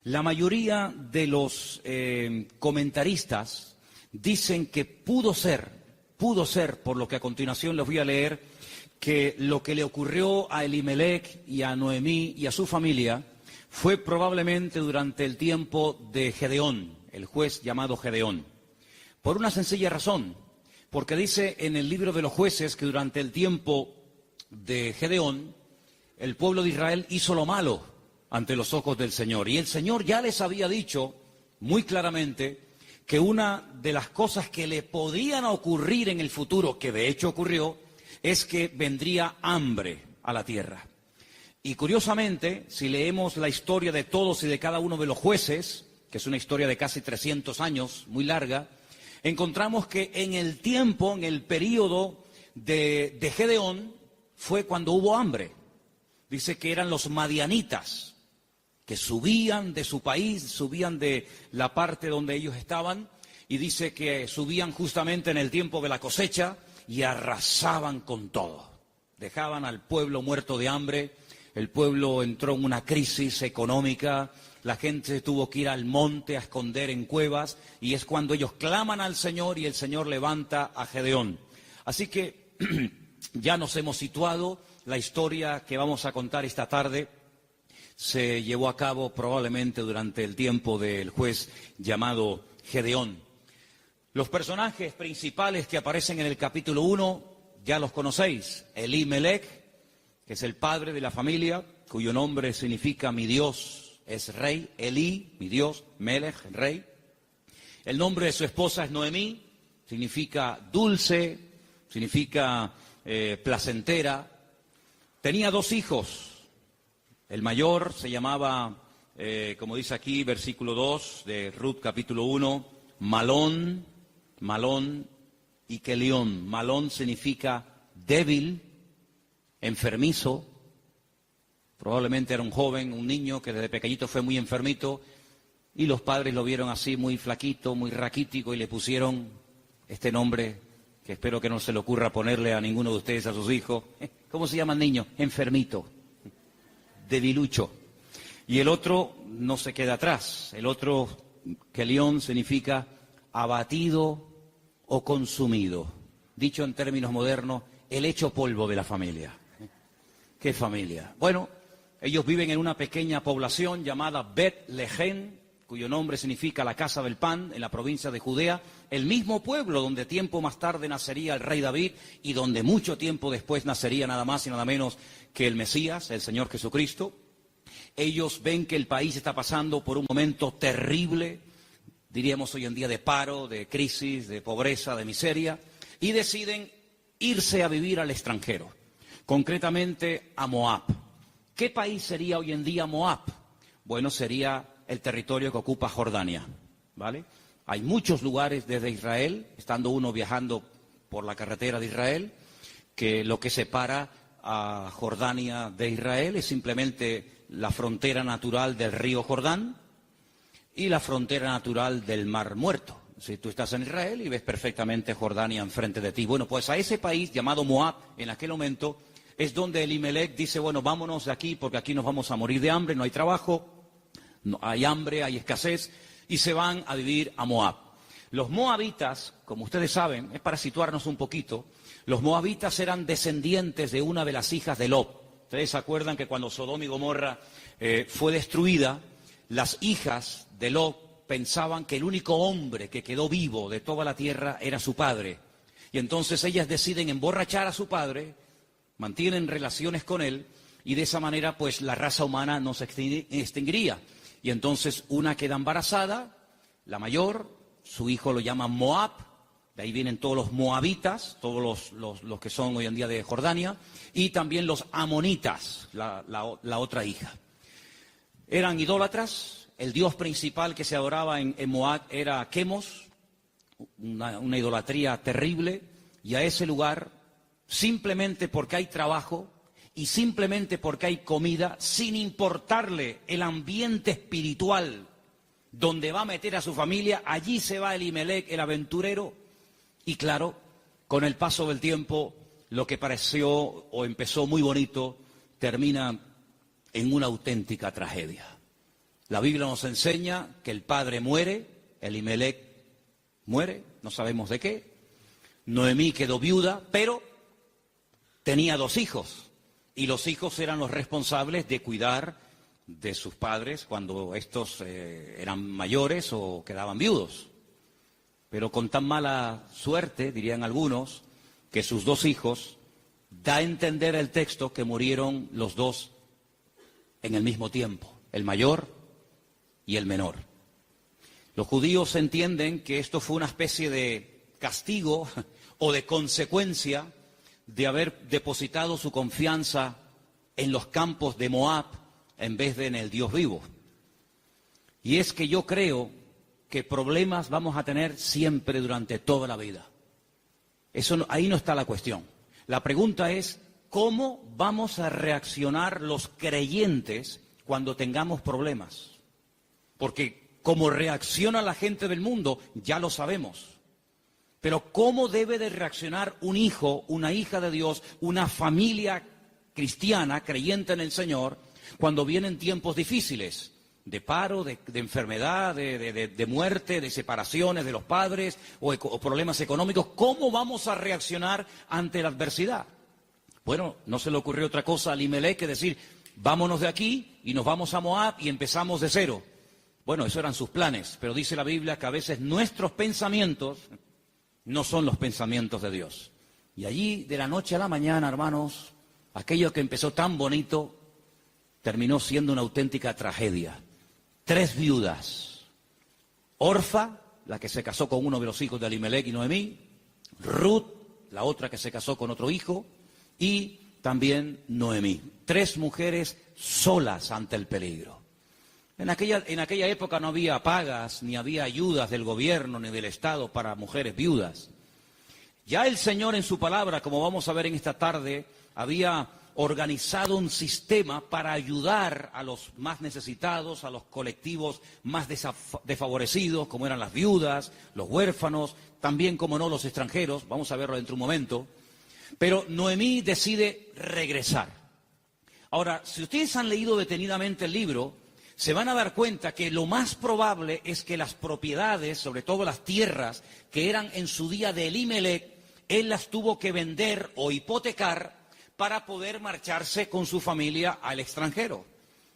La mayoría de los comentaristas dicen que pudo ser, por lo que a continuación les voy a leer, que lo que le ocurrió a Elimelech y a Noemí y a su familia fue probablemente durante el tiempo de Gedeón, el juez llamado Gedeón. Por una sencilla razón, porque dice en el libro de los jueces que durante el tiempo de Gedeón, el pueblo de Israel hizo lo malo ante los ojos del Señor. Y el Señor ya les había dicho muy claramente que una de las cosas que le podían ocurrir en el futuro, que de hecho ocurrió, es que vendría hambre a la tierra. Y curiosamente, si leemos la historia de todos y de cada uno de los jueces, que es una historia de casi 300 años, muy larga, encontramos que en el tiempo, en el periodo de Gedeón, fue cuando hubo hambre. Dice que eran los madianitas, que subían de su país, subían de la parte donde ellos estaban, y dice que subían justamente en el tiempo de la cosecha y arrasaban con todo. Dejaban al pueblo muerto de hambre, el pueblo entró en una crisis económica, la gente tuvo que ir al monte a esconder en cuevas, y es cuando ellos claman al Señor y el Señor levanta a Gedeón. Así que ya nos hemos situado, la historia que vamos a contar esta tarde se llevó a cabo probablemente durante el tiempo del juez llamado Gedeón. Los personajes principales que aparecen en el capítulo 1 ya los conocéis. Elimelech, que es el padre de la familia, cuyo nombre significa mi Dios es rey. Eli, mi Dios, Melech, rey. El nombre de su esposa es Noemí, significa dulce, significa placentera. Tenía 2 hijos. El mayor se llamaba, como dice aquí, versículo 2 de Ruth capítulo 1, Malón y Kelión. Malón significa débil, enfermizo. Probablemente era un joven, un niño que desde pequeñito fue muy enfermito y los padres lo vieron así muy flaquito, muy raquítico y le pusieron este nombre que espero que no se le ocurra ponerle a ninguno de ustedes a sus hijos. ¿Cómo se llama el niño? Enfermito, debilucho. Y el otro no se queda atrás. El otro, Kelión, significa abatido o consumido. Dicho en términos modernos, el hecho polvo de la familia. ¿Qué familia? Bueno, ellos viven en una pequeña población llamada Bet-Lehem, cuyo nombre significa la casa del pan, en la provincia de Judea, el mismo pueblo donde tiempo más tarde nacería el rey David y donde mucho tiempo después nacería nada más y nada menos que el Mesías, el Señor Jesucristo. Ellos ven que el país está pasando por un momento terrible, diríamos hoy en día de paro, de crisis, de pobreza, de miseria, y deciden irse a vivir al extranjero, concretamente a Moab. ¿Qué país sería hoy en día Moab? Bueno, sería el territorio que ocupa Jordania, ¿vale? Hay muchos lugares desde Israel, estando uno viajando por la carretera de Israel, que lo que separa a Jordania de Israel es simplemente la frontera natural del río Jordán y la frontera natural del Mar Muerto. Si tú estás en Israel y ves perfectamente Jordania enfrente de ti. Bueno, pues a ese país llamado Moab, en aquel momento, es donde Elimelech dice, bueno, vámonos de aquí porque aquí nos vamos a morir de hambre, no hay trabajo, no, hay hambre, hay escasez, y se van a vivir a Moab. Los moabitas, como ustedes saben, es para situarnos un poquito, los moabitas eran descendientes de una de las hijas de Lot. Ustedes se acuerdan que cuando Sodoma y Gomorra fue destruida, las hijas de Lot pensaban que el único hombre que quedó vivo de toda la tierra era su padre. Y entonces ellas deciden emborrachar a su padre, mantienen relaciones con él, y de esa manera pues la raza humana no se extinguiría. Y entonces una queda embarazada, la mayor, su hijo lo llama Moab, de ahí vienen todos los moabitas, todos los que son hoy en día de Jordania, y también los amonitas, la otra hija. Eran idólatras, el dios principal que se adoraba en Moab era Quemos, una idolatría terrible, y a ese lugar, simplemente porque hay trabajo, y simplemente porque hay comida, sin importarle el ambiente espiritual donde va a meter a su familia, allí se va Elimelech, el aventurero, y claro, con el paso del tiempo, lo que pareció o empezó muy bonito, termina en una auténtica tragedia. La Biblia nos enseña que el padre muere, Elimelec muere, no sabemos de qué. Noemí quedó viuda, pero tenía 2 hijos, y los hijos eran los responsables de cuidar de sus padres cuando estos eran mayores o quedaban viudos. Pero con tan mala suerte, dirían algunos, que sus 2 hijos, da a entender el texto que murieron los 2 en el mismo tiempo, el mayor y el menor. Los judíos entienden que esto fue una especie de castigo o de consecuencia de haber depositado su confianza en los campos de Moab en vez de en el Dios vivo. Y es que yo creo que problemas vamos a tener siempre durante toda la vida. Ahí no está la cuestión. La pregunta es, ¿cómo vamos a reaccionar los creyentes cuando tengamos problemas? Porque como reacciona la gente del mundo, ya lo sabemos. Pero ¿cómo debe de reaccionar un hijo, una hija de Dios, una familia cristiana, creyente en el Señor, cuando vienen tiempos difíciles? De paro, de enfermedad, de muerte, de separaciones de los padres o problemas económicos. ¿Cómo vamos a reaccionar ante la adversidad? Bueno, no se le ocurrió otra cosa a Elimelec que decir, vámonos de aquí y nos vamos a Moab y empezamos de cero. Bueno, esos eran sus planes, pero dice la Biblia que a veces nuestros pensamientos no son los pensamientos de Dios. Y allí, de la noche a la mañana, hermanos, aquello que empezó tan bonito terminó siendo una auténtica tragedia. 3 viudas. Orfa, la que se casó con uno de los hijos de Elimelec y Noemí. Ruth, la otra que se casó con otro hijo. Y también Noemí. 3 mujeres solas ante el peligro. En aquella época no había pagas, ni había ayudas del gobierno, ni del Estado para mujeres viudas. Ya el Señor en su palabra, como vamos a ver en esta tarde, había organizado un sistema para ayudar a los más necesitados, a los colectivos más desfavorecidos, como eran las viudas, los huérfanos, también, como no, los extranjeros. Vamos a verlo dentro de un momento. Pero Noemí decide regresar. Ahora, si ustedes han leído detenidamente el libro, se van a dar cuenta que lo más probable es que las propiedades, sobre todo las tierras, que eran en su día de Elimelec, él las tuvo que vender o hipotecar para poder marcharse con su familia al extranjero.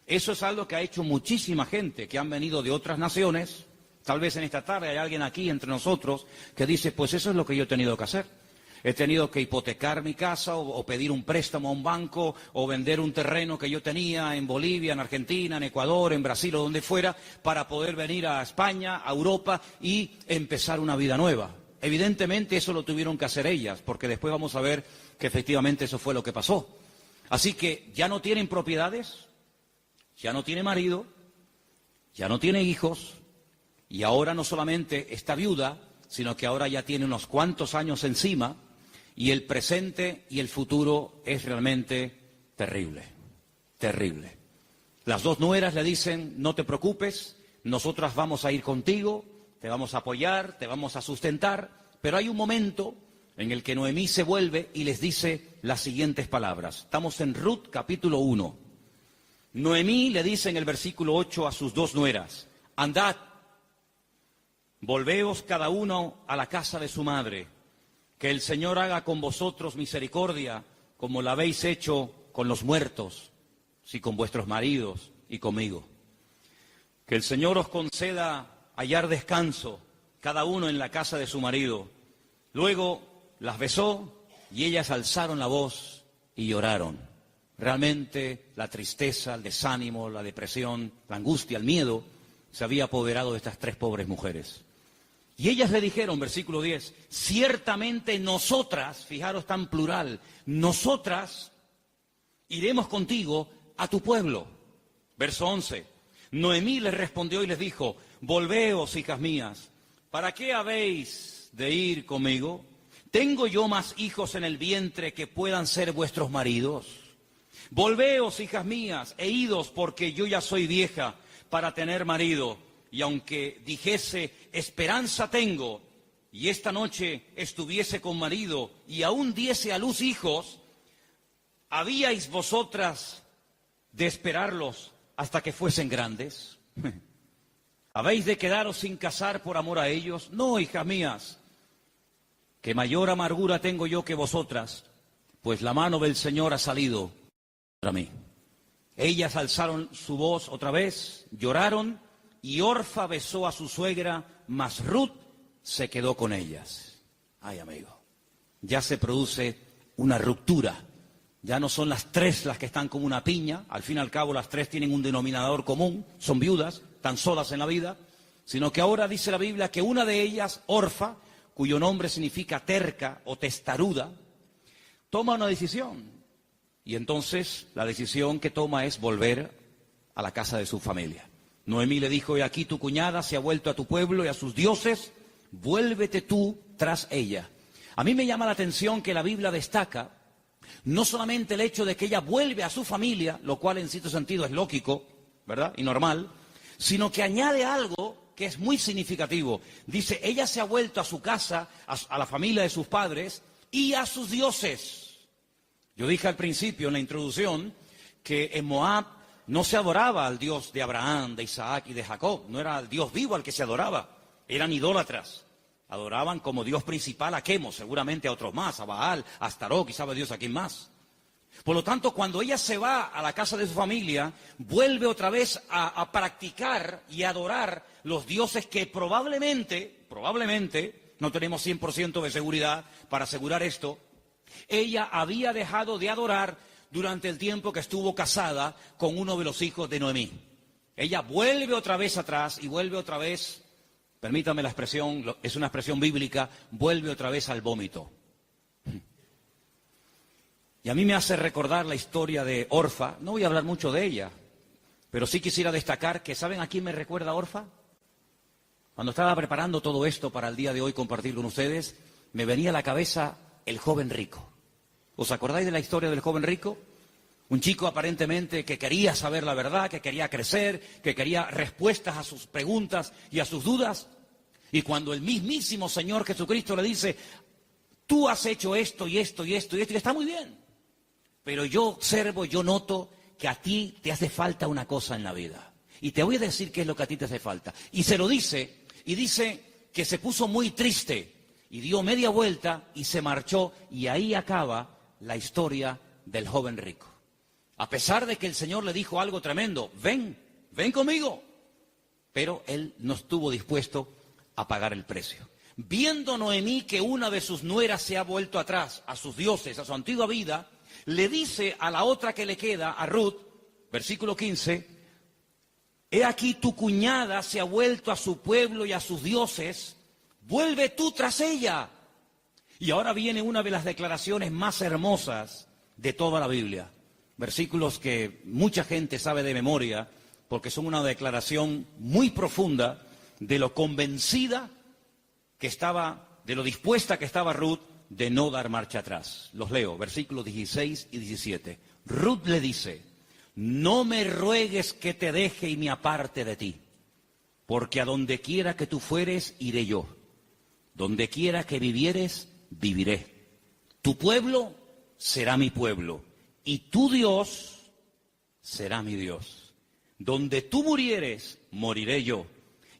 Eso es algo que ha hecho muchísima gente que han venido de otras naciones. Tal vez en esta tarde hay alguien aquí entre nosotros que dice, pues eso es lo que yo he tenido que hacer. He tenido que hipotecar mi casa o pedir un préstamo a un banco o vender un terreno que yo tenía en Bolivia, en Argentina, en Ecuador, en Brasil o donde fuera para poder venir a España, a Europa y empezar una vida nueva. Evidentemente eso lo tuvieron que hacer ellas, porque después vamos a ver que efectivamente eso fue lo que pasó. Así que ya no tienen propiedades, ya no tiene marido, ya no tiene hijos y ahora no solamente está viuda, sino que ahora ya tiene unos cuantos años encima. Y el presente y el futuro es realmente terrible, terrible. Las 2 nueras le dicen, no te preocupes, nosotras vamos a ir contigo, te vamos a apoyar, te vamos a sustentar, pero hay un momento en el que Noemí se vuelve y les dice las siguientes palabras. Estamos en Ruth capítulo 1. Noemí le dice en el versículo 8 a sus 2 nueras, andad, volveos cada uno a la casa de su madre. Que el Señor haga con vosotros misericordia, como la habéis hecho con los muertos, sí, con vuestros maridos y conmigo. Que el Señor os conceda hallar descanso, cada uno en la casa de su marido. Luego las besó y ellas alzaron la voz y lloraron. Realmente la tristeza, el desánimo, la depresión, la angustia, el miedo, se había apoderado de estas 3 pobres mujeres. Y ellas le dijeron, versículo 10, ciertamente nosotras, fijaros tan plural, nosotras iremos contigo a tu pueblo. Verso 11, Noemí les respondió y les dijo, volveos, hijas mías, ¿para qué habéis de ir conmigo? ¿Tengo yo más hijos en el vientre que puedan ser vuestros maridos? Volveos, hijas mías, e idos, porque yo ya soy vieja para tener marido. Y aunque dijese, esperanza tengo, y esta noche estuviese con marido, y aún diese a luz hijos, ¿habíais vosotras de esperarlos hasta que fuesen grandes? ¿Habéis de quedaros sin casar por amor a ellos? No, hijas mías, que mayor amargura tengo yo que vosotras, pues la mano del Señor ha salido contra mí. Ellas alzaron su voz otra vez, lloraron, y Orfa besó a su suegra, mas Ruth se quedó con ellas. Ay, amigo, ya se produce una ruptura. Ya no son las tres las que están como una piña, al fin y al cabo las tres tienen un denominador común, son viudas, están solas en la vida, sino que ahora dice la Biblia que una de ellas, Orfa, cuyo nombre significa terca o testaruda, toma una decisión. Y entonces la decisión que toma es volver a la casa de su familia. Noemí le dijo: he aquí tu cuñada se ha vuelto a tu pueblo y a sus dioses, vuélvete tú tras ella. A mí me llama la atención que la Biblia destaca no solamente el hecho de que ella vuelve a su familia, lo cual en cierto sentido es lógico, ¿verdad? Y normal, sino que añade algo que es muy significativo. Dice, ella se ha vuelto a su casa, a la familia de sus padres y a sus dioses. Yo dije al principio, en la introducción, que en Moab no se adoraba al Dios de Abraham, de Isaac y de Jacob. No era el Dios vivo al que se adoraba. Eran idólatras. Adoraban como Dios principal a Quemos, seguramente a otros más, a Baal, a Astarot, y sabe Dios a quién más. Por lo tanto, cuando ella se va a la casa de su familia, vuelve otra vez a practicar y adorar los dioses que probablemente, no tenemos 100% de seguridad para asegurar esto, ella había dejado de adorar durante el tiempo que estuvo casada con uno de los hijos de Noemí. Ella vuelve otra vez atrás y vuelve otra vez, permítame la expresión, es una expresión bíblica, vuelve otra vez al vómito. Y a mí me hace recordar la historia de Orfa. No voy a hablar mucho de ella, pero sí quisiera destacar que, ¿saben a quién me recuerda Orfa? Cuando estaba preparando todo esto para el día de hoy compartir con ustedes, me venía a la cabeza el joven rico. ¿Os acordáis de la historia del joven rico? Un chico aparentemente que quería saber la verdad, que quería crecer, que quería respuestas a sus preguntas y a sus dudas. Y cuando el mismísimo Señor Jesucristo le dice, tú has hecho esto y esto y esto y esto, y está muy bien. Pero yo observo, yo noto que a ti te hace falta una cosa en la vida. Y te voy a decir qué es lo que a ti te hace falta. Y se lo dice, y dice que se puso muy triste, y dio media vuelta, y se marchó, y ahí acaba la historia del joven rico. A pesar de que el Señor le dijo algo tremendo, ven conmigo. Pero él no estuvo dispuesto a pagar el precio. Viendo Noemí que una de sus nueras se ha vuelto atrás, a sus dioses, a su antigua vida, le dice a la otra que le queda, a Ruth, versículo 15, he aquí tu cuñada se ha vuelto a su pueblo y a sus dioses, vuelve tú tras ella. Y ahora viene una de las declaraciones más hermosas de toda la Biblia. Versículos que mucha gente sabe de memoria, porque son una declaración muy profunda de lo convencida que estaba, de lo dispuesta que estaba Ruth de no dar marcha atrás. Los leo, versículos 16 y 17. Ruth le dice, no me ruegues que te deje y me aparte de ti, porque a donde quiera que tú fueres, iré yo. Donde quiera que vivieres, viviré. Tu pueblo será mi pueblo, y tu Dios será mi Dios. Donde tú murieres, moriré yo,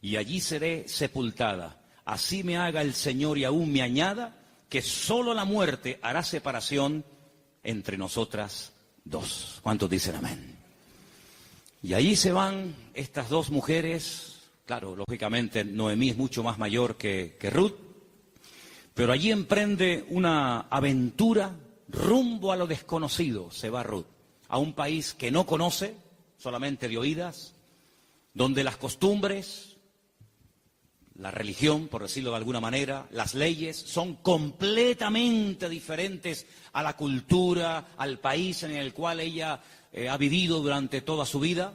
y allí seré sepultada. Así me haga el Señor y aún me añada, que solo la muerte hará separación entre nosotras dos. ¿Cuántos dicen amén? Y ahí se van estas dos mujeres. Claro, lógicamente Noemí es mucho más mayor que Ruth, pero allí emprende una aventura rumbo a lo desconocido. Se va Ruth a un país que no conoce, solamente de oídas, donde las costumbres, la religión, por decirlo de alguna manera, las leyes son completamente diferentes a la cultura, al país en el cual ella ha vivido durante toda su vida.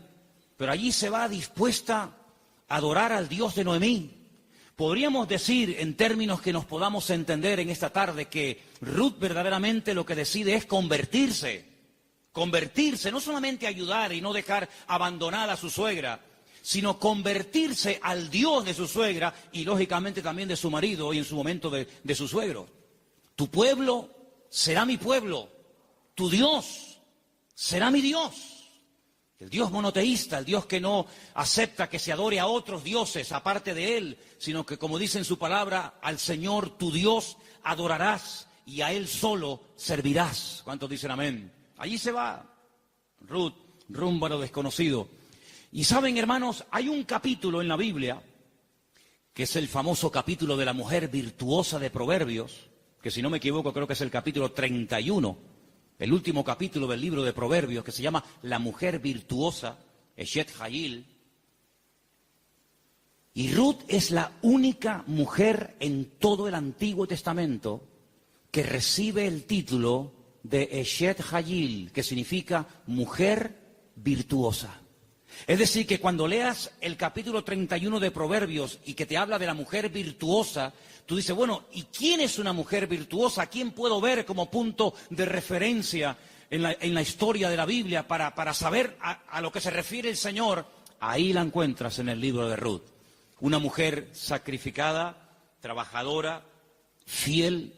Pero allí se va dispuesta a adorar al Dios de Noemí. Podríamos decir, en términos que nos podamos entender en esta tarde, que Ruth verdaderamente lo que decide es convertirse, no solamente ayudar y no dejar abandonada a su suegra, sino convertirse al Dios de su suegra y lógicamente también de su marido y en su momento de su suegro. Tu pueblo será mi pueblo, tu Dios será mi Dios. El Dios monoteísta, el Dios que no acepta que se adore a otros dioses aparte de Él, sino que, como dice en su palabra, al Señor tu Dios adorarás y a Él solo servirás. ¿Cuántos dicen amén? Allí se va Ruth rumbo a lo desconocido. Y saben, hermanos, hay un capítulo en la Biblia, que es el famoso capítulo de la mujer virtuosa de Proverbios, que si no me equivoco creo que es el capítulo 31, el último capítulo del libro de Proverbios, que se llama La mujer virtuosa, Eshet Hayil. Y Ruth es la única mujer en todo el Antiguo Testamento que recibe el título de Eshet Hayil, que significa mujer virtuosa. Es decir, que cuando leas el capítulo 31 de Proverbios y que te habla de la mujer virtuosa, tú dices, bueno, ¿y quién es una mujer virtuosa? ¿A quién puedo ver como punto de referencia en la historia de la Biblia para saber a lo que se refiere el Señor? Ahí la encuentras en el libro de Ruth. Una mujer sacrificada, trabajadora, fiel,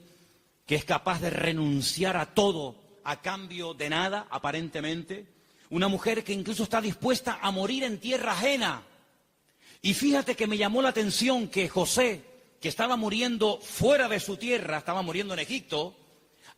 que es capaz de renunciar a todo a cambio de nada, aparentemente. Una mujer que incluso está dispuesta a morir en tierra ajena. Y fíjate que me llamó la atención que José, que estaba muriendo fuera de su tierra, estaba muriendo en Egipto,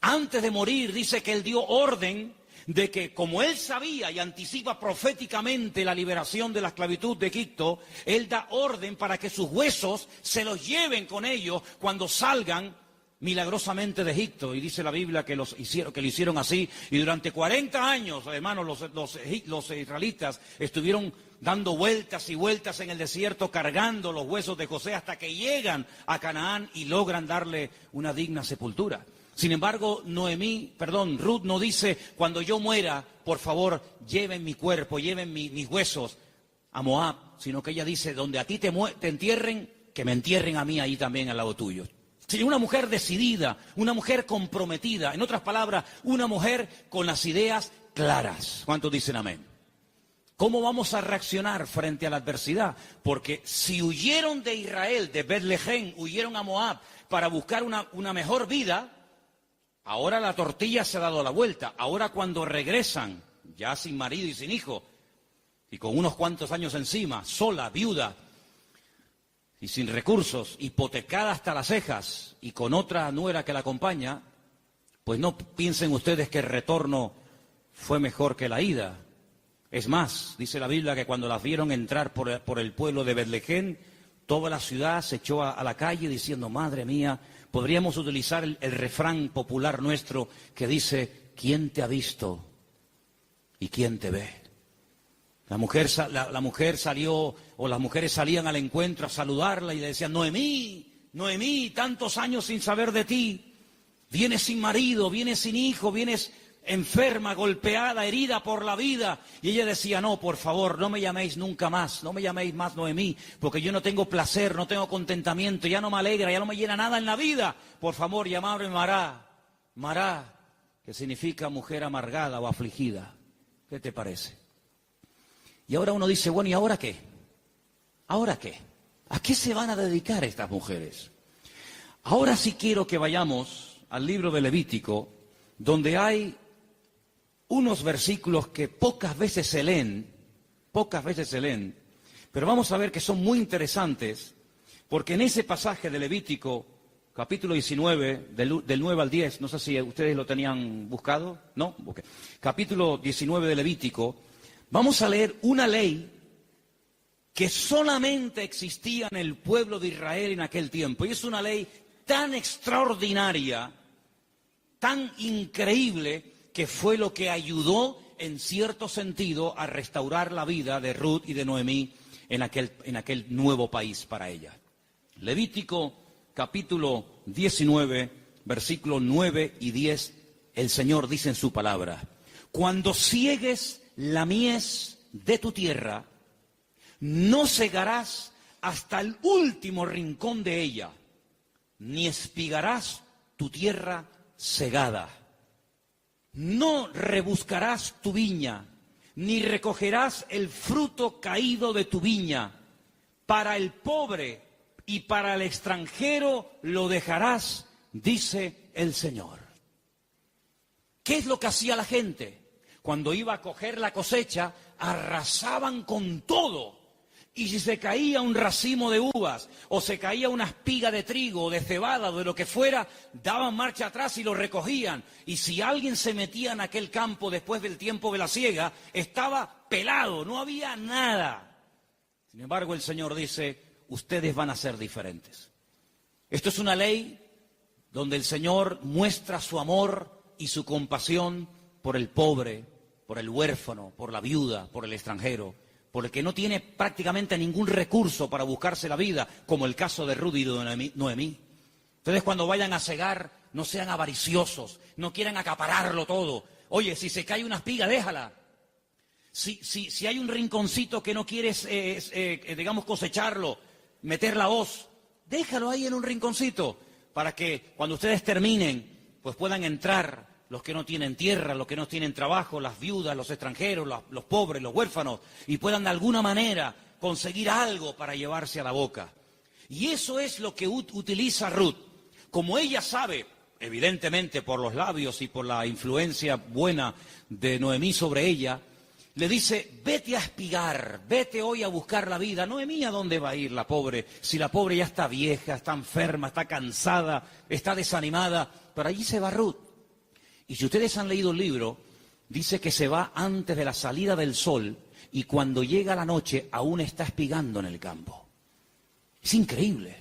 antes de morir dice que él dio orden de que, como él sabía y anticipa proféticamente la liberación de la esclavitud de Egipto, él da orden para que sus huesos se los lleven con ellos cuando salgan milagrosamente de Egipto. Y dice la Biblia que lo hicieron así, y durante 40 años, hermanos, los israelitas estuvieron dando vueltas y vueltas en el desierto, cargando los huesos de José hasta que llegan a Canaán y logran darle una digna sepultura. Sin embargo, Ruth no dice, cuando yo muera, por favor, lleven mi cuerpo, lleven mis huesos a Moab, sino que ella dice, donde a ti te entierren, que me entierren a mí ahí también al lado tuyo. Sí, una mujer decidida, una mujer comprometida, en otras palabras, una mujer con las ideas claras. ¿Cuántos dicen amén? ¿Cómo vamos a reaccionar frente a la adversidad? Porque si huyeron de Israel, de Betlehem, huyeron a Moab para buscar una mejor vida, ahora la tortilla se ha dado la vuelta. Ahora cuando regresan, ya sin marido y sin hijo, y con unos cuantos años encima, sola, viuda, y sin recursos, hipotecada hasta las cejas y con otra nuera que la acompaña, pues no piensen ustedes que el retorno fue mejor que la ida. Es más, dice la Biblia que cuando las vieron entrar por el pueblo de Betlehem, toda la ciudad se echó a la calle diciendo, madre mía, podríamos utilizar el refrán popular nuestro que dice, ¿quién te ha visto y quién te ve? La mujer salió, o las mujeres salían al encuentro a saludarla y le decían, Noemí, Noemí, tantos años sin saber de ti, vienes sin marido, vienes sin hijo, vienes enferma, golpeada, herida por la vida. Y ella decía, no, por favor, no me llaméis nunca más, no me llaméis más Noemí, porque yo no tengo placer, no tengo contentamiento, ya no me alegra, ya no me llena nada en la vida. Por favor, llamadme Mará, Mará, que significa mujer amargada o afligida. ¿Qué te parece? Y ahora uno dice, bueno, ¿y ahora qué? ¿Ahora qué? ¿A qué se van a dedicar estas mujeres? Ahora sí quiero que vayamos al libro de Levítico, donde hay unos versículos que pocas veces se leen, pero vamos a ver que son muy interesantes, porque en ese pasaje de Levítico, capítulo 19, del 9 al 10, no sé si ustedes lo tenían buscado, ¿no? Okay. Capítulo 19 de Levítico, vamos a leer una ley que solamente existía en el pueblo de Israel en aquel tiempo. Y es una ley tan extraordinaria, tan increíble, que fue lo que ayudó, en cierto sentido, a restaurar la vida de Ruth y de Noemí en aquel nuevo país para ella. Levítico, capítulo 19, versículos 9 y 10, el Señor dice en su palabra, cuando ciegues la mies de tu tierra, no segarás hasta el último rincón de ella, ni espigarás tu tierra segada. No rebuscarás tu viña, ni recogerás el fruto caído de tu viña. Para el pobre y para el extranjero lo dejarás, dice el Señor. ¿Qué es lo que hacía la gente? Cuando iba a coger la cosecha, arrasaban con todo. Y si se caía un racimo de uvas, o se caía una espiga de trigo, o de cebada, o de lo que fuera, daban marcha atrás y lo recogían. Y si alguien se metía en aquel campo después del tiempo de la siega, estaba pelado, no había nada. Sin embargo, el Señor dice, ustedes van a ser diferentes. Esto es una ley donde el Señor muestra su amor y su compasión por el pobre, por el huérfano, por la viuda, por el extranjero, por el que no tiene prácticamente ningún recurso para buscarse la vida, como el caso de Ruth y de Noemí. Entonces, cuando vayan a segar, no sean avariciosos, no quieran acapararlo todo. Oye, si se cae una espiga, déjala. Si hay un rinconcito que no quieres, digamos, cosecharlo, meter la hoz, déjalo ahí en un rinconcito, para que cuando ustedes terminen, pues puedan entrar los que no tienen tierra, los que no tienen trabajo, las viudas, los extranjeros, los pobres, los huérfanos, y puedan de alguna manera conseguir algo para llevarse a la boca. Y eso es lo que utiliza Ruth. Como ella sabe, evidentemente por los labios y por la influencia buena de Noemí sobre ella, le dice, vete a espigar, vete hoy a buscar la vida. Noemí, ¿a dónde va a ir la pobre? Si la pobre ya está vieja, está enferma, está cansada, está desanimada, pero allí se va Ruth. Y si ustedes han leído el libro, dice que se va antes de la salida del sol y cuando llega la noche aún está espigando en el campo. Es increíble.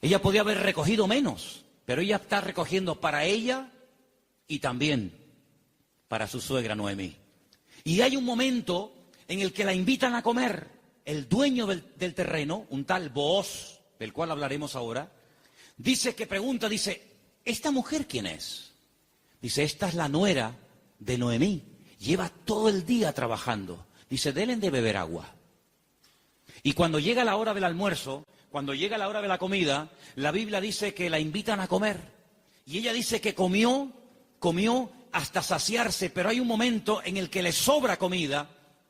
Ella podía haber recogido menos, pero ella está recogiendo para ella y también para su suegra Noemí. Y hay un momento en el que la invitan a comer. El dueño del terreno, un tal Booz, del cual hablaremos ahora, dice, ¿esta mujer quién es? Dice, esta es la nuera de Noemí. Lleva todo el día trabajando. Dice, denle de beber agua. Y cuando llega la hora del almuerzo, cuando llega la hora de la comida, la Biblia dice que la invitan a comer. Y ella dice que comió hasta saciarse, pero hay un momento en el que le sobra comida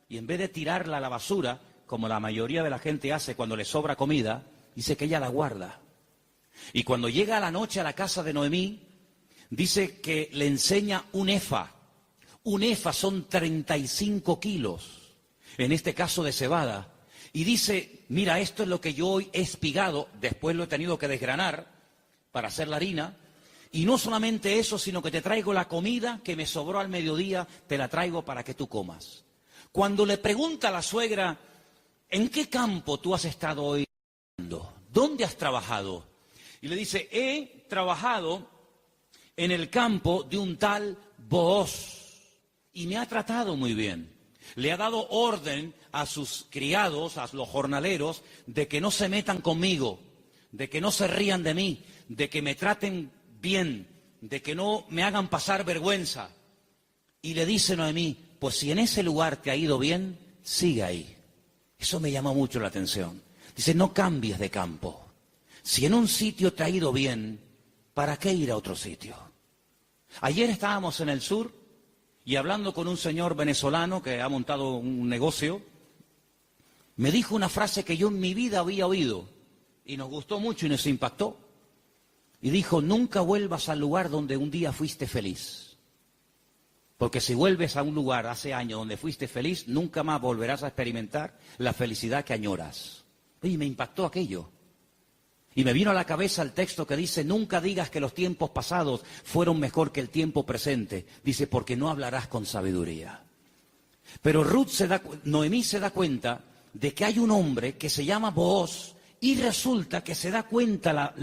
y en vez de tirarla a la basura, como la mayoría de la gente hace cuando le sobra comida, dice que ella la guarda. Y cuando llega a la noche a la casa de Noemí, dice que le enseña un efa. Un efa son 35 kilos, en este caso de cebada. Y dice, mira, esto es lo que yo hoy he espigado, después lo he tenido que desgranar para hacer la harina. Y no solamente eso, sino que te traigo la comida que me sobró al mediodía, te la traigo para que tú comas. Cuando le pregunta a la suegra, ¿en qué campo tú has estado hoy? ¿Dónde has trabajado? Y le dice, he trabajado en el campo de un tal Booz y me ha tratado muy bien. Le ha dado orden a sus criados, a los jornaleros, de que no se metan conmigo, de que no se rían de mí, de que me traten bien, de que no me hagan pasar vergüenza. Y le dice Noemí, pues si en ese lugar te ha ido bien, sigue ahí. Eso me llamó mucho la atención. Dice, no cambies de campo. Si en un sitio te ha ido bien, ¿para qué ir a otro sitio? Ayer estábamos en el sur y hablando con un señor venezolano que ha montado un negocio, me dijo una frase que yo en mi vida había oído y nos gustó mucho y nos impactó. Y dijo, nunca vuelvas al lugar donde un día fuiste feliz. Porque si vuelves a un lugar hace años donde fuiste feliz, nunca más volverás a experimentar la felicidad que añoras. Y me impactó aquello. Y me vino a la cabeza el texto que dice, nunca digas que los tiempos pasados fueron mejor que el tiempo presente. Dice, porque no hablarás con sabiduría. Pero Noemí se da cuenta de que hay un hombre que se llama Booz y resulta que se da cuenta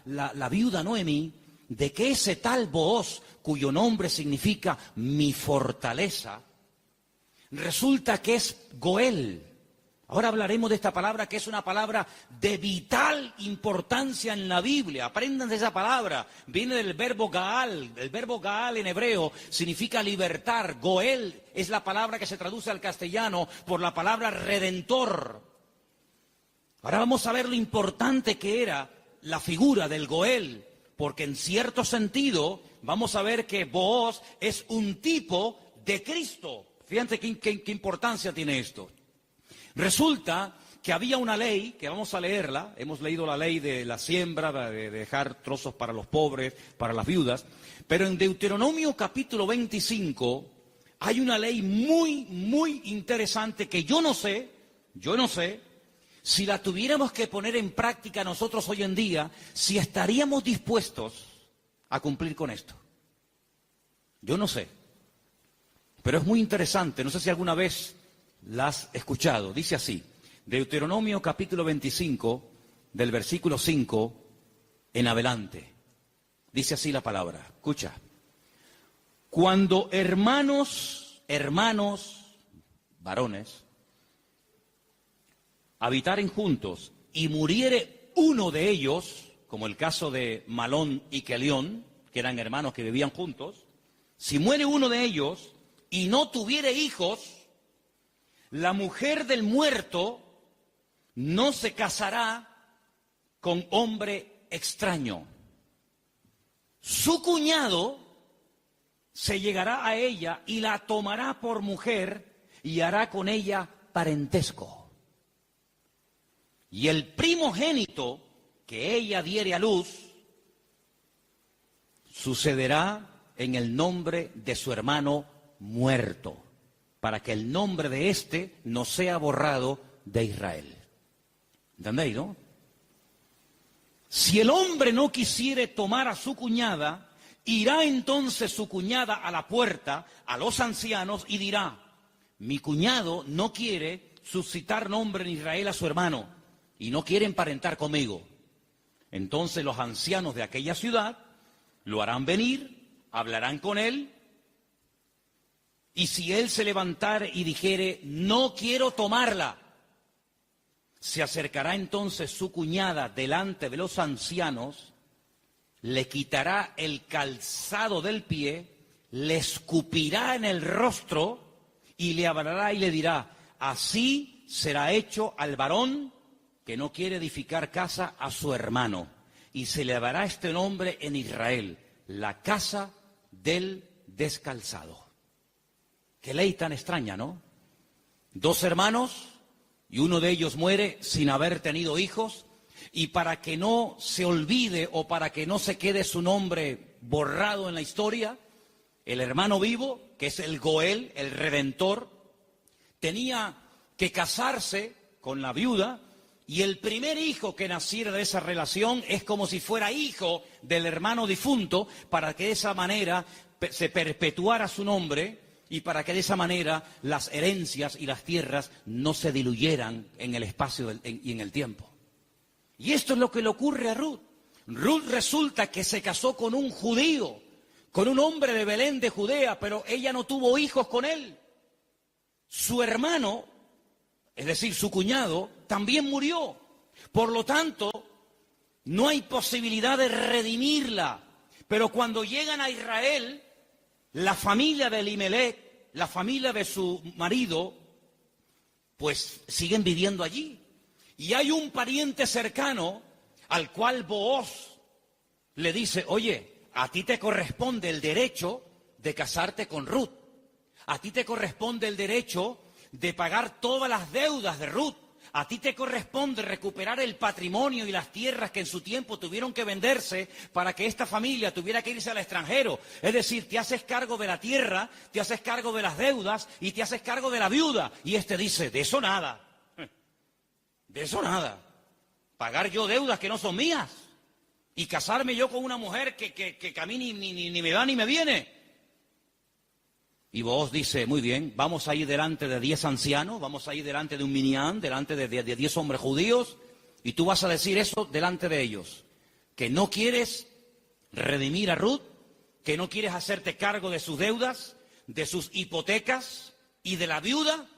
la viuda Noemí de que ese tal Booz, cuyo nombre significa mi fortaleza, resulta que es Goel. Ahora hablaremos de esta palabra que es una palabra de vital importancia en la Biblia. Aprendan de esa palabra. Viene del verbo Gaal. El verbo Gaal en hebreo significa libertar. Goel es la palabra que se traduce al castellano por la palabra redentor. Ahora vamos a ver lo importante que era la figura del Goel, porque en cierto sentido vamos a ver que Booz es un tipo de Cristo. Fíjense qué importancia tiene esto. Resulta que había una ley, que vamos a leerla, hemos leído la ley de la siembra, de dejar trozos para los pobres, para las viudas, pero en Deuteronomio capítulo 25 hay una ley muy interesante que yo no sé, si la tuviéramos que poner en práctica nosotros hoy en día, si estaríamos dispuestos a cumplir con esto. Yo no sé, pero es muy interesante, no sé si alguna vez la has escuchado. Dice así, Deuteronomio capítulo 25, del versículo 5 en adelante. Dice así la palabra, escucha. Cuando hermanos, varones, habitaren juntos y muriere uno de ellos, como el caso de Malón y Kelión, que eran hermanos que vivían juntos, si muere uno de ellos y no tuviere hijos, la mujer del muerto no se casará con hombre extraño. Su cuñado se llegará a ella y la tomará por mujer y hará con ella parentesco. Y el primogénito que ella diere a luz sucederá en el nombre de su hermano muerto, para que el nombre de éste no sea borrado de Israel. ¿Entendéis, no? Si el hombre no quisiere tomar a su cuñada, irá entonces su cuñada a la puerta, a los ancianos, y dirá, mi cuñado no quiere suscitar nombre en Israel a su hermano, y no quiere emparentar conmigo. Entonces los ancianos de aquella ciudad lo harán venir, hablarán con él, y si él se levantare y dijere, no quiero tomarla, se acercará entonces su cuñada delante de los ancianos, le quitará el calzado del pie, le escupirá en el rostro y le hablará y le dirá, así será hecho al varón que no quiere edificar casa a su hermano, y se le dará este nombre en Israel, la casa del descalzado. Qué ley tan extraña, ¿no? Dos hermanos y uno de ellos muere sin haber tenido hijos, y para que no se olvide o para que no se quede su nombre borrado en la historia, el hermano vivo, que es el Goel, el Redentor, tenía que casarse con la viuda, y el primer hijo que naciera de esa relación es como si fuera hijo del hermano difunto, para que de esa manera se perpetuara su nombre y para que de esa manera las herencias y las tierras no se diluyeran en el espacio y en el tiempo. Y esto es lo que le ocurre a Ruth. Ruth resulta que se casó con un judío, con un hombre de Belén de Judea, pero ella no tuvo hijos con él. Su hermano, es decir, su cuñado, también murió. Por lo tanto, no hay posibilidad de redimirla. Pero cuando llegan a Israel, la familia de Elimelech, la familia de su marido, pues siguen viviendo allí. Y hay un pariente cercano al cual Booz le dice, oye, a ti te corresponde el derecho de casarte con Ruth. A ti te corresponde el derecho de pagar todas las deudas de Ruth. A ti te corresponde recuperar el patrimonio y las tierras que en su tiempo tuvieron que venderse para que esta familia tuviera que irse al extranjero. Es decir, te haces cargo de la tierra, te haces cargo de las deudas y te haces cargo de la viuda. Y este dice, de eso nada. De eso nada. Pagar yo deudas que no son mías y casarme yo con una mujer que a mí ni me va ni me viene. Y Booz dice, muy bien, vamos a ir delante de 10 ancianos, vamos a ir delante de un minián, delante de 10 hombres judíos, y tú vas a decir eso delante de ellos, que no quieres redimir a Ruth, que no quieres hacerte cargo de sus deudas, de sus hipotecas y de la viuda,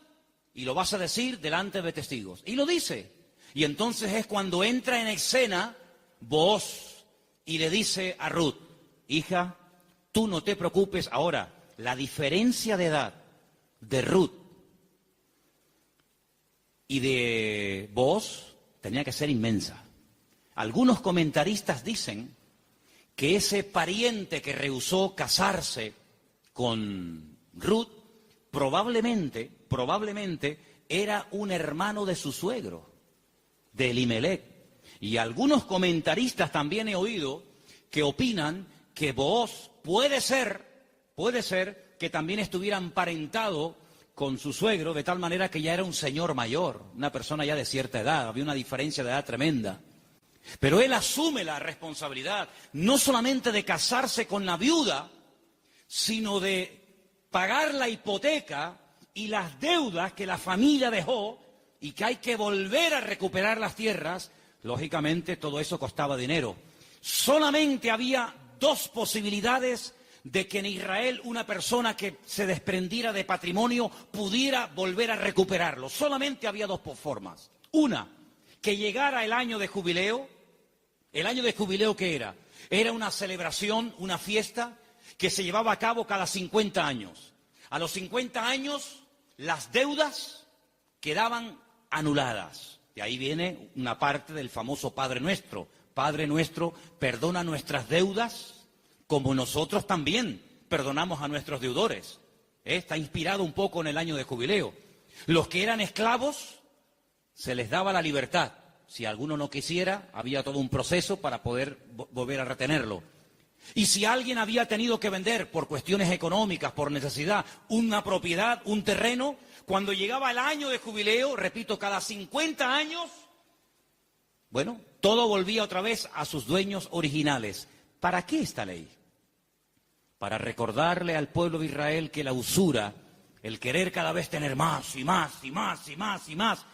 y lo vas a decir delante de testigos. Y lo dice. Y entonces es cuando entra en escena Booz y le dice a Ruth, hija, tú no te preocupes ahora. La diferencia de edad de Ruth y de Booz tenía que ser inmensa. Algunos comentaristas dicen que ese pariente que rehusó casarse con Ruth probablemente era un hermano de su suegro, de Elimelech. Y algunos comentaristas también he oído que opinan que Booz puede ser que también estuviera emparentado con su suegro, de tal manera que ya era un señor mayor, una persona ya de cierta edad, había una diferencia de edad tremenda. Pero él asume la responsabilidad, no solamente de casarse con la viuda, sino de pagar la hipoteca y las deudas que la familia dejó y que hay que volver a recuperar las tierras. Lógicamente todo eso costaba dinero. Solamente había dos posibilidades de que en Israel una persona que se desprendiera de patrimonio pudiera volver a recuperarlo. Solamente había dos formas. Una, que llegara el año de jubileo. ¿El año de jubileo qué era? Era una celebración, una fiesta que se llevaba a cabo cada 50 años. A los 50 años las deudas quedaban anuladas. De ahí viene una parte del famoso Padre Nuestro. Padre Nuestro, perdona nuestras deudas como nosotros también perdonamos a nuestros deudores. Está inspirado un poco en el año de jubileo. Los que eran esclavos se les daba la libertad. Si alguno no quisiera, había todo un proceso para poder volver a retenerlo. Y si alguien había tenido que vender por cuestiones económicas, por necesidad, una propiedad, un terreno, cuando llegaba el año de jubileo, repito, cada 50 años, bueno, todo volvía otra vez a sus dueños originales. ¿Para qué esta ley? Para recordarle al pueblo de Israel que la usura, el querer cada vez tener más y más y más y más y más,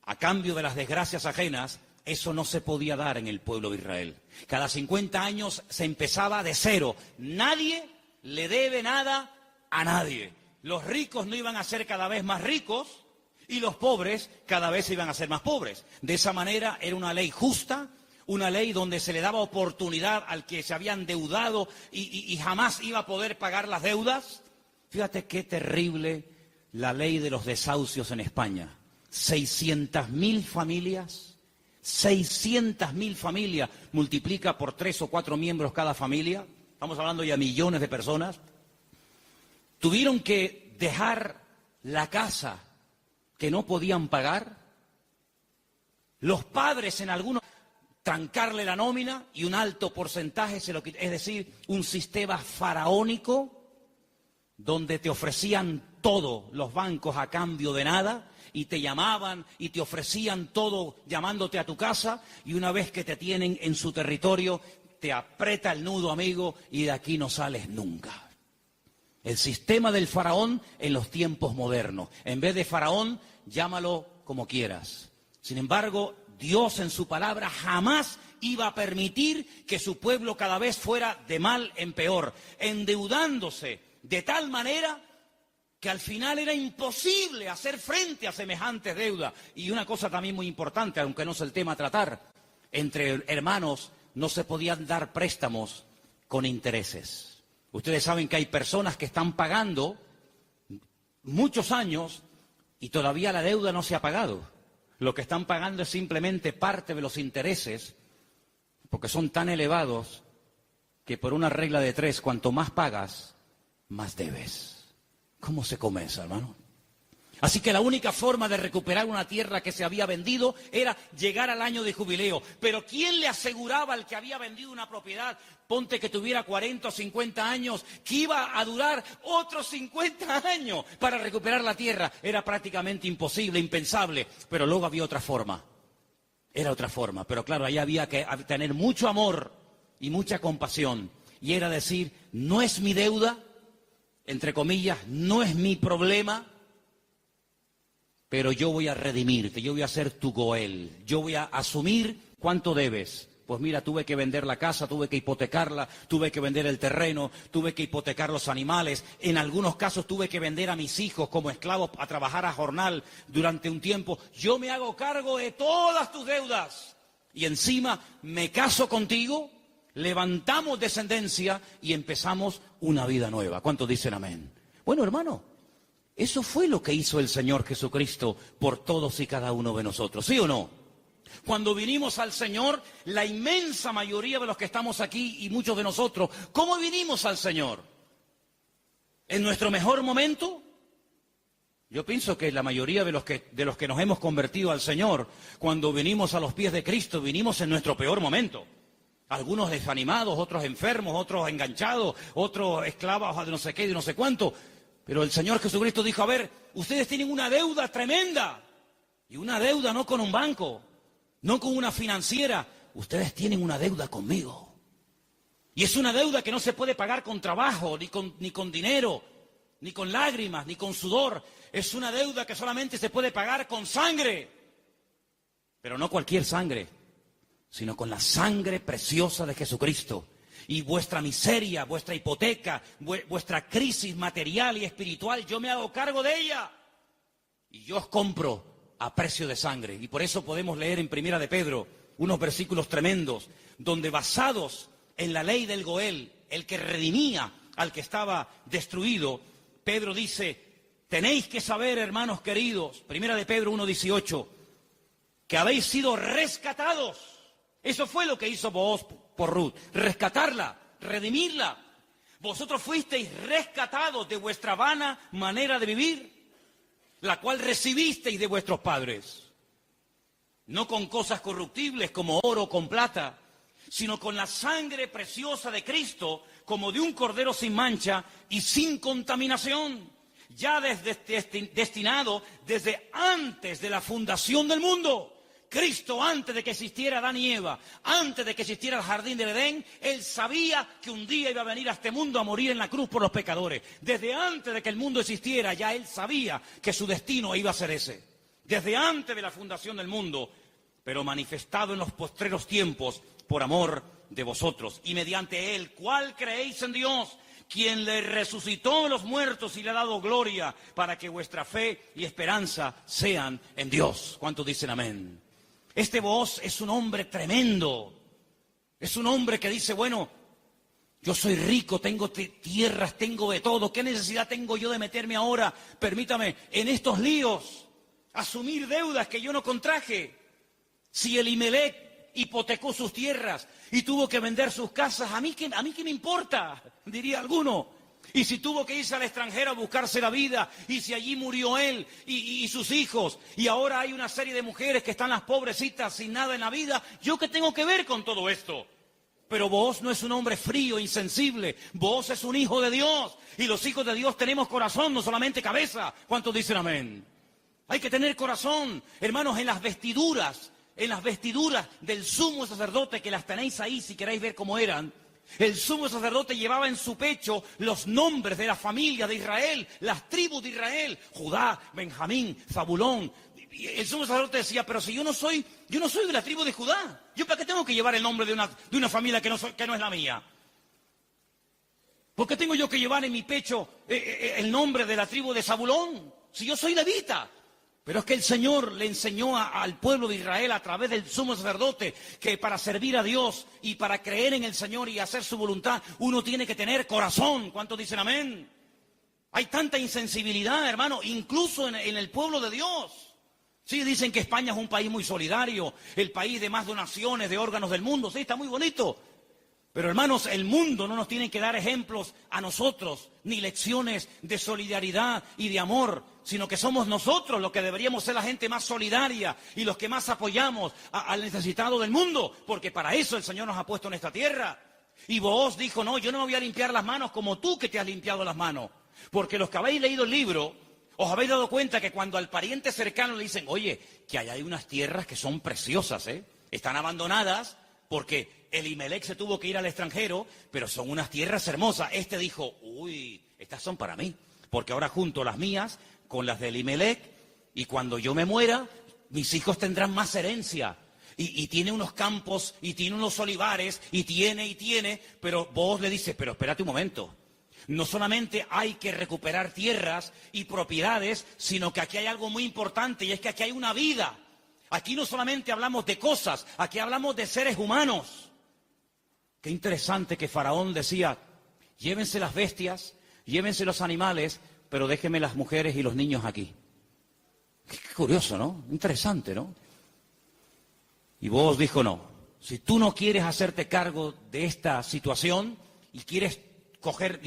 a cambio de las desgracias ajenas, eso no se podía dar en el pueblo de Israel. Cada 50 años se empezaba de cero. Nadie le debe nada a nadie. Los ricos no iban a ser cada vez más ricos y los pobres cada vez iban a ser más pobres. De esa manera era una ley justa, una ley donde se le daba oportunidad al que se había endeudado y jamás iba a poder pagar las deudas. Fíjate qué terrible la ley de los desahucios en España. 600.000 familias, 600.000 familias, multiplica por 3 o 4 miembros cada familia, estamos hablando ya de millones de personas, tuvieron que dejar la casa que no podían pagar, los padres en algunos trancarle la nómina y un alto porcentaje, es decir, un sistema faraónico donde te ofrecían todo los bancos a cambio de nada y te llamaban y te ofrecían todo llamándote a tu casa y una vez que te tienen en su territorio te aprieta el nudo, amigo, y de aquí no sales nunca. El sistema del faraón en los tiempos modernos. En vez de faraón, llámalo como quieras. Sin embargo, Dios en su palabra jamás iba a permitir que su pueblo cada vez fuera de mal en peor, endeudándose de tal manera que al final era imposible hacer frente a semejantes deudas. Y una cosa también muy importante, aunque no es el tema a tratar, entre hermanos no se podían dar préstamos con intereses. Ustedes saben que hay personas que están pagando muchos años y todavía la deuda no se ha pagado. Lo que están pagando es simplemente parte de los intereses, porque son tan elevados que por una regla de 3, cuanto más pagas, más debes. ¿Cómo se come eso, hermano? Así que la única forma de recuperar una tierra que se había vendido era llegar al año de jubileo. Pero ¿quién le aseguraba al que había vendido una propiedad, ponte que tuviera 40 o 50 años, que iba a durar otros 50 años para recuperar la tierra? Era prácticamente imposible, impensable. Pero luego había otra forma. Era otra forma. Pero claro, ahí había que tener mucho amor y mucha compasión. Y era decir, no es mi deuda, entre comillas, no es mi problema, pero yo voy a redimirte, yo voy a ser tu Goel, yo voy a asumir cuánto debes. Pues mira, tuve que vender la casa, tuve que hipotecarla, tuve que vender el terreno, tuve que hipotecar los animales. En algunos casos tuve que vender a mis hijos como esclavos a trabajar a jornal durante un tiempo. Yo me hago cargo de todas tus deudas y encima me caso contigo, levantamos descendencia y empezamos una vida nueva. ¿Cuántos dicen amén? Bueno, hermano, eso fue lo que hizo el Señor Jesucristo por todos y cada uno de nosotros, ¿sí o no? Cuando vinimos al Señor, la inmensa mayoría de los que estamos aquí y muchos de nosotros, ¿cómo vinimos al Señor? ¿En nuestro mejor momento? Yo pienso que la mayoría de los que nos hemos convertido al Señor, cuando vinimos a los pies de Cristo, vinimos en nuestro peor momento. Algunos desanimados, otros enfermos, otros enganchados, otros esclavos de no sé qué y de no sé cuánto. Pero el Señor Jesucristo dijo, a ver, ustedes tienen una deuda tremenda. Y una deuda no con un banco, no con una financiera. Ustedes tienen una deuda conmigo. Y es una deuda que no se puede pagar con trabajo, ni con dinero, ni con lágrimas, ni con sudor. Es una deuda que solamente se puede pagar con sangre. Pero no cualquier sangre, sino con la sangre preciosa de Jesucristo. Y vuestra miseria, vuestra hipoteca, vuestra crisis material y espiritual, yo me hago cargo de ella. Y yo os compro a precio de sangre. Y por eso podemos leer en Primera de Pedro unos versículos tremendos, donde basados en la ley del Goel, el que redimía al que estaba destruido, Pedro dice, tenéis que saber, hermanos queridos, Primera de Pedro 1:18, que habéis sido rescatados. Eso fue lo que hizo Booz por Ruth, rescatarla, redimirla. Vosotros fuisteis rescatados de vuestra vana manera de vivir, la cual recibisteis de vuestros padres. No con cosas corruptibles como oro o con plata, sino con la sangre preciosa de Cristo, como de un cordero sin mancha y sin contaminación, ya destinado desde antes de la fundación del mundo. Cristo, antes de que existiera Adán y Eva, antes de que existiera el jardín del Edén, Él sabía que un día iba a venir a este mundo a morir en la cruz por los pecadores. Desde antes de que el mundo existiera, ya Él sabía que su destino iba a ser ese. Desde antes de la fundación del mundo, pero manifestado en los postreros tiempos por amor de vosotros. Y mediante Él, ¿cuál creéis en Dios? Quien le resucitó de los muertos y le ha dado gloria, para que vuestra fe y esperanza sean en Dios. ¿Cuántos dicen amén? Este Booz es un hombre tremendo. Es un hombre que dice, bueno, yo soy rico, tengo tierras, tengo de todo. ¿Qué necesidad tengo yo de meterme ahora, permítame, en estos líos? Asumir deudas que yo no contraje. Si Elimelech hipotecó sus tierras y tuvo que vender sus casas, ¿a mí qué me importa? Diría alguno. Y si tuvo que irse al extranjero a buscarse la vida, y si allí murió él y sus hijos, y ahora hay una serie de mujeres que están las pobrecitas sin nada en la vida, ¿yo qué tengo que ver con todo esto? Pero Booz no es un hombre frío, insensible. Booz es un hijo de Dios, y los hijos de Dios tenemos corazón, no solamente cabeza. ¿Cuántos dicen amén? Hay que tener corazón, hermanos, en las vestiduras del sumo sacerdote, que las tenéis ahí si queréis ver cómo eran. El sumo sacerdote llevaba en su pecho los nombres de la familia de Israel, las tribus de Israel, Judá, Benjamín, Zabulón. Y el sumo sacerdote decía, pero si yo no soy de la tribu de Judá, ¿yo para qué tengo que llevar el nombre de una familia que no es la mía? ¿Por qué tengo yo que llevar en mi pecho el nombre de la tribu de Zabulón, si yo soy levita? Pero es que el Señor le enseñó al pueblo de Israel a través del sumo sacerdote que para servir a Dios y para creer en el Señor y hacer su voluntad, uno tiene que tener corazón. ¿Cuántos dicen amén? Hay tanta insensibilidad, hermano, incluso en el pueblo de Dios. Sí, dicen que España es un país muy solidario, el país de más donaciones de órganos del mundo. Sí, está muy bonito. Pero hermanos, el mundo no nos tiene que dar ejemplos a nosotros, ni lecciones de solidaridad y de amor, sino que somos nosotros los que deberíamos ser la gente más solidaria y los que más apoyamos al necesitado del mundo, porque para eso el Señor nos ha puesto en esta tierra. Y Booz dijo, no, yo no me voy a limpiar las manos como tú que te has limpiado las manos, porque los que habéis leído el libro, os habéis dado cuenta que cuando al pariente cercano le dicen, oye, que allá hay unas tierras que son preciosas, están abandonadas, porque Elimelech se tuvo que ir al extranjero, pero son unas tierras hermosas. Este dijo, uy, estas son para mí, porque ahora junto las mías con las de Elimelech, y cuando yo me muera, mis hijos tendrán más herencia. Y tiene unos campos, y tiene unos olivares, y tiene, pero Booz le dice, pero espérate un momento. No solamente hay que recuperar tierras y propiedades, sino que aquí hay algo muy importante, y es que aquí hay una vida. Aquí no solamente hablamos de cosas, aquí hablamos de seres humanos. Qué interesante que Faraón decía, llévense las bestias, llévense los animales, pero déjenme las mujeres y los niños aquí. Qué curioso, ¿no? Interesante, ¿no? Y Booz dijo, no, si tú no quieres hacerte cargo de esta situación y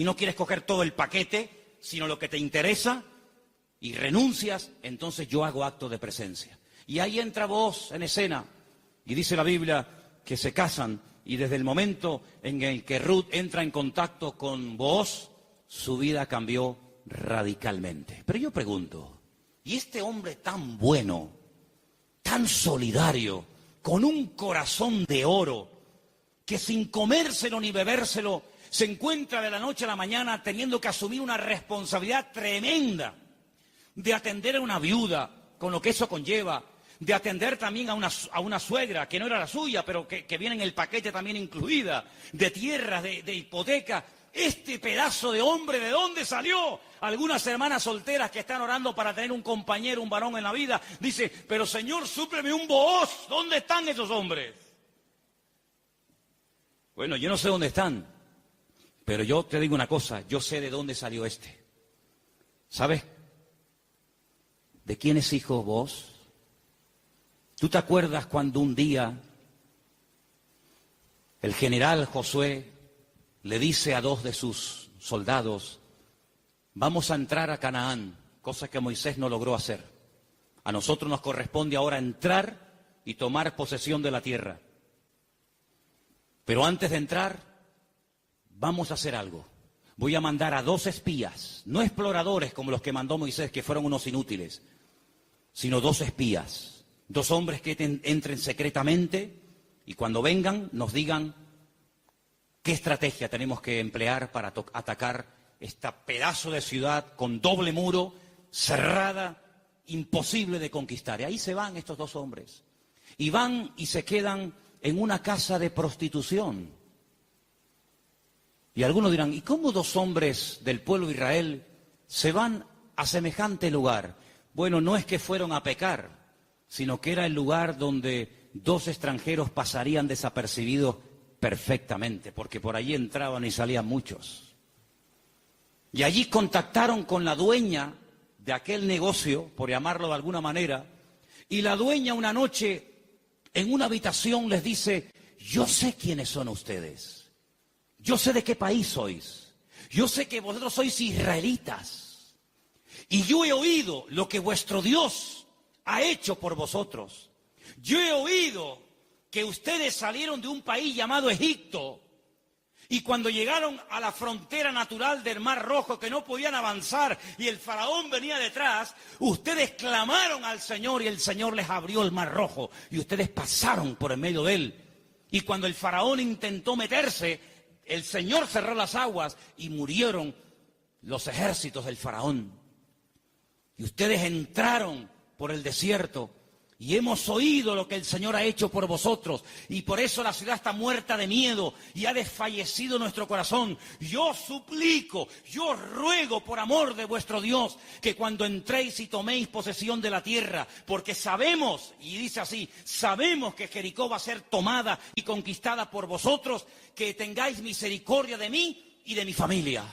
no quieres coger todo el paquete, sino lo que te interesa, y renuncias, entonces yo hago acto de presencia. Y ahí entra Booz en escena, y dice la Biblia que se casan, y desde el momento en el que Ruth entra en contacto con Booz, su vida cambió radicalmente. Pero yo pregunto, ¿y este hombre tan bueno, tan solidario, con un corazón de oro, que sin comérselo ni bebérselo, se encuentra de la noche a la mañana teniendo que asumir una responsabilidad tremenda de atender a una viuda, con lo que eso conlleva, de atender también a una suegra, que no era la suya, pero que viene en el paquete también incluida, de tierras, de hipoteca? Este pedazo de hombre, ¿de dónde salió? Algunas hermanas solteras que están orando para tener un compañero, un varón en la vida, dice, pero Señor, súpleme un Booz. ¿Dónde están esos hombres? Bueno, yo no sé dónde están, pero yo te digo una cosa, yo sé de dónde salió este. ¿Sabes de quién es hijo Booz? ¿Tú te acuerdas cuando un día el general Josué le dice a 2 de sus soldados, vamos a entrar a Canaán, cosa que Moisés no logró hacer? A nosotros nos corresponde ahora entrar y tomar posesión de la tierra. Pero antes de entrar, vamos a hacer algo. Voy a mandar a 2 espías, no exploradores como los que mandó Moisés, que fueron unos inútiles, sino 2 espías. 2 hombres que entren secretamente y cuando vengan nos digan qué estrategia tenemos que emplear para atacar este pedazo de ciudad con doble muro, cerrada, imposible de conquistar. Y ahí se van estos 2 hombres. Y van y se quedan en una casa de prostitución. Y algunos dirán, ¿y cómo 2 hombres del pueblo de Israel se van a semejante lugar? Bueno, no es que fueron a pecar, sino que era el lugar donde 2 extranjeros pasarían desapercibidos perfectamente, porque por allí entraban y salían muchos. Y allí contactaron con la dueña de aquel negocio, por llamarlo de alguna manera, y la dueña una noche en una habitación les dice, yo sé quiénes son ustedes, yo sé de qué país sois, yo sé que vosotros sois israelitas, y yo he oído lo que vuestro Dios ha hecho por vosotros. Yo he oído que ustedes salieron de un país llamado Egipto y cuando llegaron a la frontera natural del Mar Rojo, que no podían avanzar y el faraón venía detrás, ustedes clamaron al Señor y el Señor les abrió el Mar Rojo y ustedes pasaron por en medio de él. Y cuando el faraón intentó meterse, el Señor cerró las aguas y murieron los ejércitos del faraón. Y ustedes entraron por el desierto, y hemos oído lo que el Señor ha hecho por vosotros, y por eso la ciudad está muerta de miedo, y ha desfallecido nuestro corazón. Yo suplico, yo ruego por amor de vuestro Dios, que cuando entréis y toméis posesión de la tierra, porque sabemos, y dice así, sabemos que Jericó va a ser tomada y conquistada por vosotros, que tengáis misericordia de mí y de mi familia.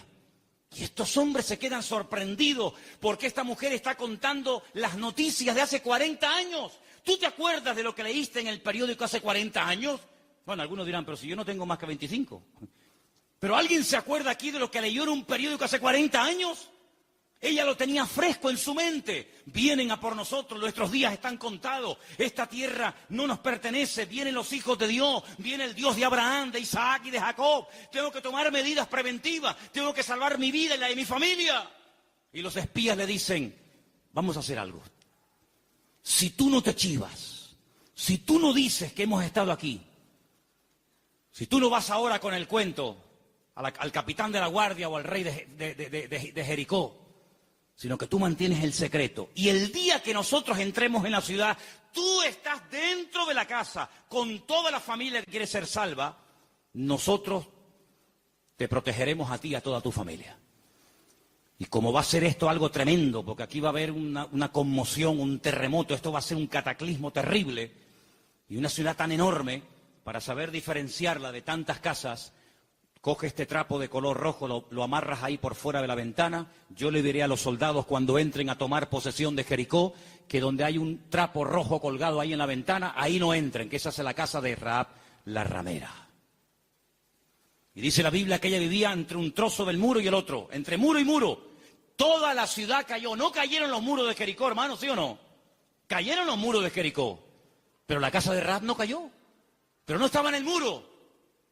Y estos hombres se quedan sorprendidos porque esta mujer está contando las noticias de hace 40 años. ¿Tú te acuerdas de lo que leíste en el periódico hace 40 años? Bueno, algunos dirán, pero si yo no tengo más que 25. ¿Pero alguien se acuerda aquí de lo que leyó en un periódico hace 40 años? Ella lo tenía fresco en su mente. Vienen a por nosotros, nuestros días están contados. Esta tierra no nos pertenece. Vienen los hijos de Dios. Viene el Dios de Abraham, de Isaac y de Jacob. Tengo que tomar medidas preventivas. Tengo que salvar mi vida y la de mi familia. Y los espías le dicen, vamos a hacer algo. Si tú no te chivas, si tú no dices que hemos estado aquí, si tú no vas ahora con el cuento al capitán de la guardia o al rey de Jericó, sino que tú mantienes el secreto. Y el día que nosotros entremos en la ciudad, tú estás dentro de la casa con toda la familia que quiere ser salva, nosotros te protegeremos a ti y a toda tu familia. Y como va a ser esto algo tremendo, porque aquí va a haber una conmoción, un terremoto, esto va a ser un cataclismo terrible, y una ciudad tan enorme, para saber diferenciarla de tantas casas, coge este trapo de color rojo, lo amarras ahí por fuera de la ventana. Yo le diré a los soldados cuando entren a tomar posesión de Jericó, que donde hay un trapo rojo colgado ahí en la ventana, ahí no entren, que esa es la casa de Rahab, la ramera. Y dice la Biblia que ella vivía entre un trozo del muro y el otro, entre muro y muro. Toda la ciudad cayó, no cayeron los muros de Jericó, hermano, ¿sí o no? Cayeron los muros de Jericó, pero la casa de Rahab no cayó, pero no estaba en el muro.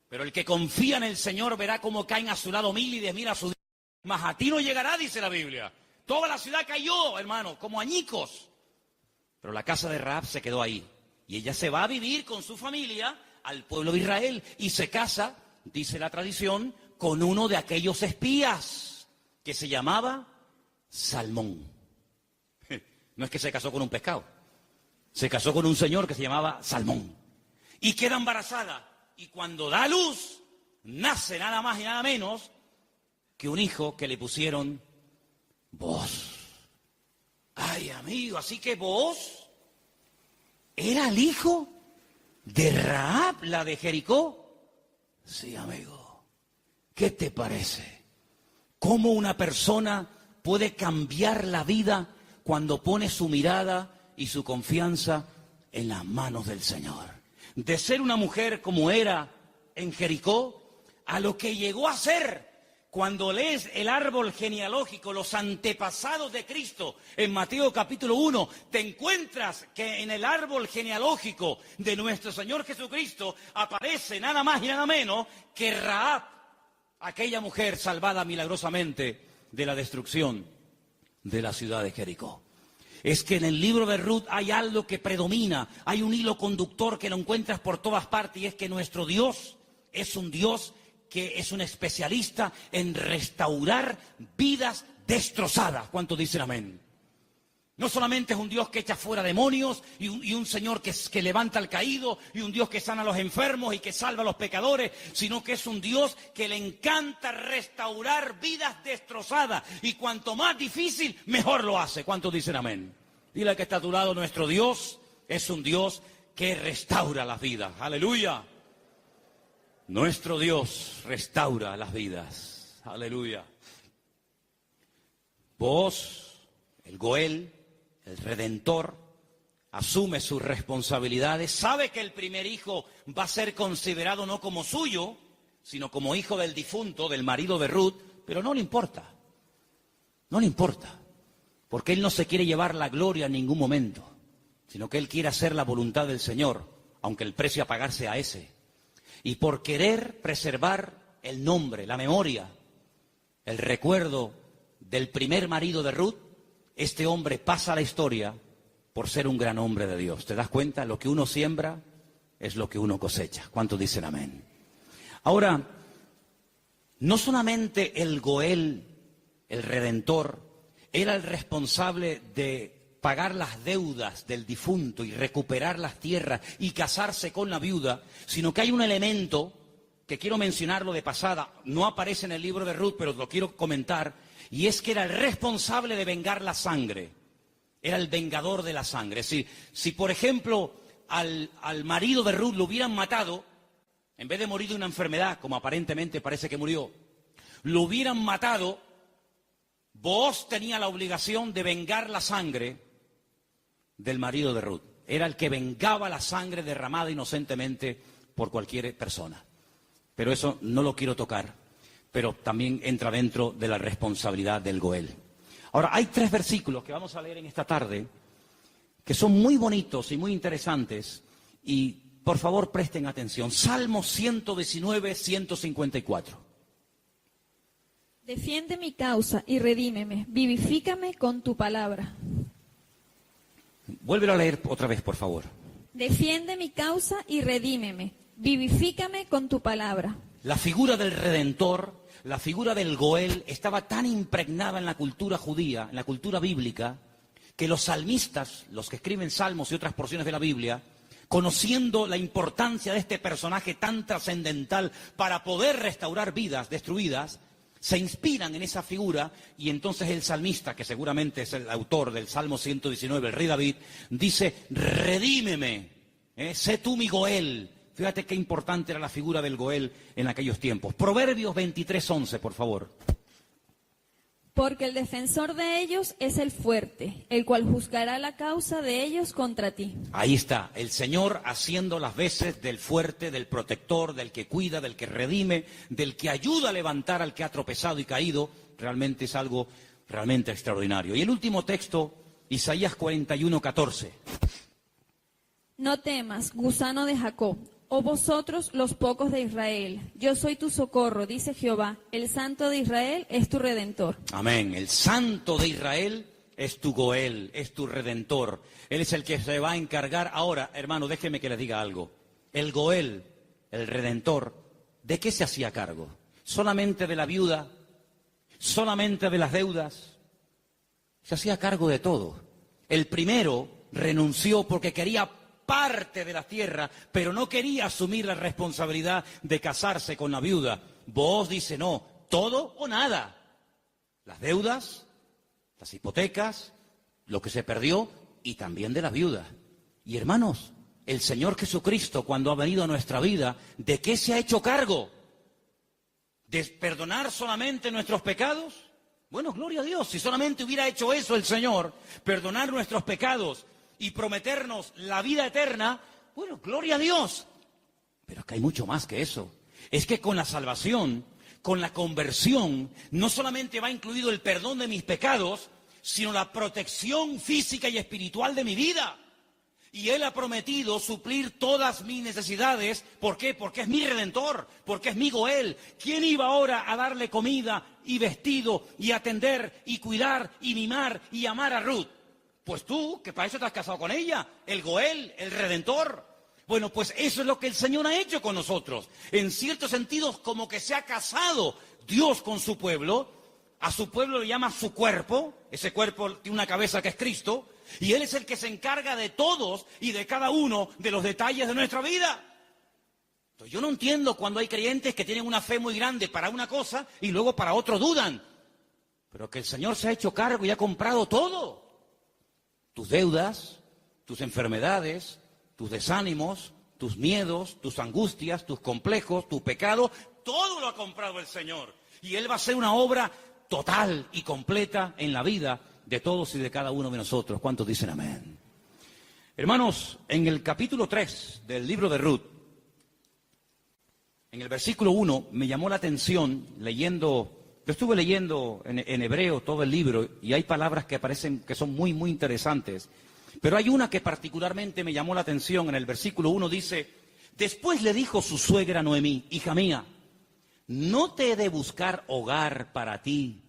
Pero el que confía en el Señor verá cómo caen a su lado 1000 y 10.000 a su diestra. Mas a ti no llegará, dice la Biblia. Toda la ciudad cayó, hermano, como añicos. Pero la casa de Rahab se quedó ahí. Y ella se va a vivir con su familia al pueblo de Israel. Y se casa, dice la tradición, con uno de aquellos espías que se llamaba Salmón. No es que se casó con un pescado. Se casó con un señor que se llamaba Salmón. Y queda embarazada. Y cuando da luz, nace nada más y nada menos que un hijo que le pusieron Booz. Ay, amigo, así que Booz era el hijo de Rahab, la de Jericó. Sí, amigo. ¿Qué te parece? ¿Cómo una persona puede cambiar la vida cuando pone su mirada y su confianza en las manos del Señor? De ser una mujer como era en Jericó, a lo que llegó a ser cuando lees el árbol genealógico, los antepasados de Cristo, en Mateo capítulo 1, te encuentras que en el árbol genealógico de nuestro Señor Jesucristo aparece nada más y nada menos que Rahab, aquella mujer salvada milagrosamente de la destrucción de la ciudad de Jericó. Es que en el libro de Ruth hay algo que predomina, hay un hilo conductor que lo encuentras por todas partes, y es que nuestro Dios es un Dios que es un especialista en restaurar vidas destrozadas. ¿Cuántos dicen amén? No solamente es un Dios que echa fuera demonios y un Señor que levanta al caído y un Dios que sana a los enfermos y que salva a los pecadores, sino que es un Dios que le encanta restaurar vidas destrozadas, y cuanto más difícil, mejor lo hace. ¿Cuántos dicen amén? Dile al que está a tu lado, nuestro Dios es un Dios que restaura las vidas. ¡Aleluya! Nuestro Dios restaura las vidas. ¡Aleluya! Vos, el Goel, el Redentor, asume sus responsabilidades, sabe que el primer hijo va a ser considerado no como suyo, sino como hijo del difunto, del marido de Ruth, pero no le importa, porque él no se quiere llevar la gloria en ningún momento, sino que él quiere hacer la voluntad del Señor, aunque el precio a pagar sea ese. Y por querer preservar el nombre, la memoria, el recuerdo del primer marido de Ruth, este hombre pasa a la historia por ser un gran hombre de Dios. ¿Te das cuenta? Lo que uno siembra es lo que uno cosecha. ¿Cuántos dicen amén? Ahora, no solamente el Goel, el Redentor, era el responsable de pagar las deudas del difunto y recuperar las tierras y casarse con la viuda, sino que hay un elemento que quiero mencionarlo de pasada, no aparece en el libro de Ruth, pero lo quiero comentar, y es que era el responsable de vengar la sangre, era el vengador de la sangre. Si por ejemplo al marido de Ruth lo hubieran matado, en vez de morir de una enfermedad, como aparentemente parece que murió, lo hubieran matado, Booz tenía la obligación de vengar la sangre del marido de Ruth. Era el que vengaba la sangre derramada inocentemente por cualquier persona. Pero eso no lo quiero tocar, pero también entra dentro de la responsabilidad del Goel. Ahora, hay 3 versículos que vamos a leer en esta tarde que son muy bonitos y muy interesantes, y por favor presten atención. Salmo 119, 154. Defiende mi causa y redímeme, vivifícame con tu palabra. Vuélvelo a leer otra vez, por favor. Defiende mi causa y redímeme, vivifícame con tu palabra. La figura del Redentor, la figura del Goel, estaba tan impregnada en la cultura judía, en la cultura bíblica, que los salmistas, los que escriben salmos y otras porciones de la Biblia, conociendo la importancia de este personaje tan trascendental para poder restaurar vidas destruidas, se inspiran en esa figura, y entonces el salmista, que seguramente es el autor del Salmo 119, el rey David, dice: redímeme, sé tú mi Goel. Fíjate qué importante era la figura del Goel en aquellos tiempos. Proverbios 23:11, por favor. Porque el defensor de ellos es el fuerte, el cual juzgará la causa de ellos contra ti. Ahí está, el Señor haciendo las veces del fuerte, del protector, del que cuida, del que redime, del que ayuda a levantar al que ha tropezado y caído. Realmente es algo realmente extraordinario. Y el último texto, Isaías 41:14. No temas, gusano de Jacob, oh vosotros los pocos de Israel, yo soy tu socorro, dice Jehová, el Santo de Israel es tu Redentor. Amén. El Santo de Israel es tu Goel, es tu Redentor. Él es el que se va a encargar. Ahora, hermano, déjeme que les diga algo. El Goel, el Redentor, ¿de qué se hacía cargo? ¿Solamente de la viuda? ¿Solamente de las deudas? Se hacía cargo de todo. El primero renunció porque quería parte de la tierra, pero no quería asumir la responsabilidad de casarse con la viuda. Booz dice, no, todo o nada. Las deudas, las hipotecas, lo que se perdió y también de la viuda. Y hermanos, el Señor Jesucristo, cuando ha venido a nuestra vida, ¿de qué se ha hecho cargo? ¿De perdonar solamente nuestros pecados? Bueno, gloria a Dios, si solamente hubiera hecho eso el Señor, perdonar nuestros pecados y prometernos la vida eterna, bueno, gloria a Dios. Pero es que hay mucho más que eso. Es que con la salvación, con la conversión, no solamente va incluido el perdón de mis pecados, sino la protección física y espiritual de mi vida. Y Él ha prometido suplir todas mis necesidades. ¿Por qué? Porque es mi Redentor, porque es mi Goel. ¿Quién iba ahora a darle comida y vestido y atender y cuidar y mimar y amar a Ruth? Pues tú, que para eso te has casado con ella, el Goel, el Redentor. Bueno, pues eso es lo que el Señor ha hecho con nosotros. En ciertos sentidos, como que se ha casado Dios con su pueblo. A su pueblo le llama su cuerpo. Ese cuerpo tiene una cabeza que es Cristo. Y Él es el que se encarga de todos y de cada uno de los detalles de nuestra vida. Entonces, yo no entiendo cuando hay creyentes que tienen una fe muy grande para una cosa y luego para otro dudan. Pero que el Señor se ha hecho cargo y ha comprado todo. Tus deudas, tus enfermedades, tus desánimos, tus miedos, tus angustias, tus complejos, tu pecado, todo lo ha comprado el Señor. Y Él va a hacer una obra total y completa en la vida de todos y de cada uno de nosotros. ¿Cuántos dicen amén? Hermanos, en el capítulo 3 del libro de Ruth, en el versículo 1, me llamó la atención leyendo, yo estuve leyendo en hebreo todo el libro y hay palabras que aparecen que son muy, muy interesantes. Pero hay una que particularmente me llamó la atención. En el versículo 1 dice, después le dijo su suegra Noemí, hija mía, ¿no te he de buscar hogar para ti,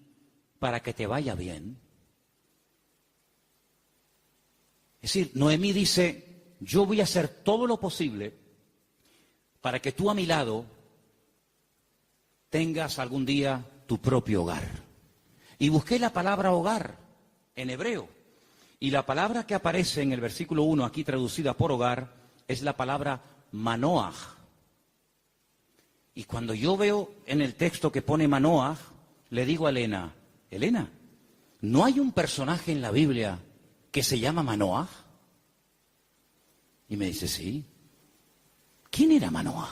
para que te vaya bien? Es decir, Noemí dice, yo voy a hacer todo lo posible para que tú a mi lado tengas algún día tu propio hogar. Y busqué la palabra hogar en hebreo. Y la palabra que aparece en el versículo 1, aquí traducida por hogar, es la palabra manoaj. Y cuando yo veo en el texto que pone manoaj, le digo a Elena, Elena, ¿no hay un personaje en la Biblia que se llama Manoaj? Y me dice, sí. ¿Quién era Manoaj?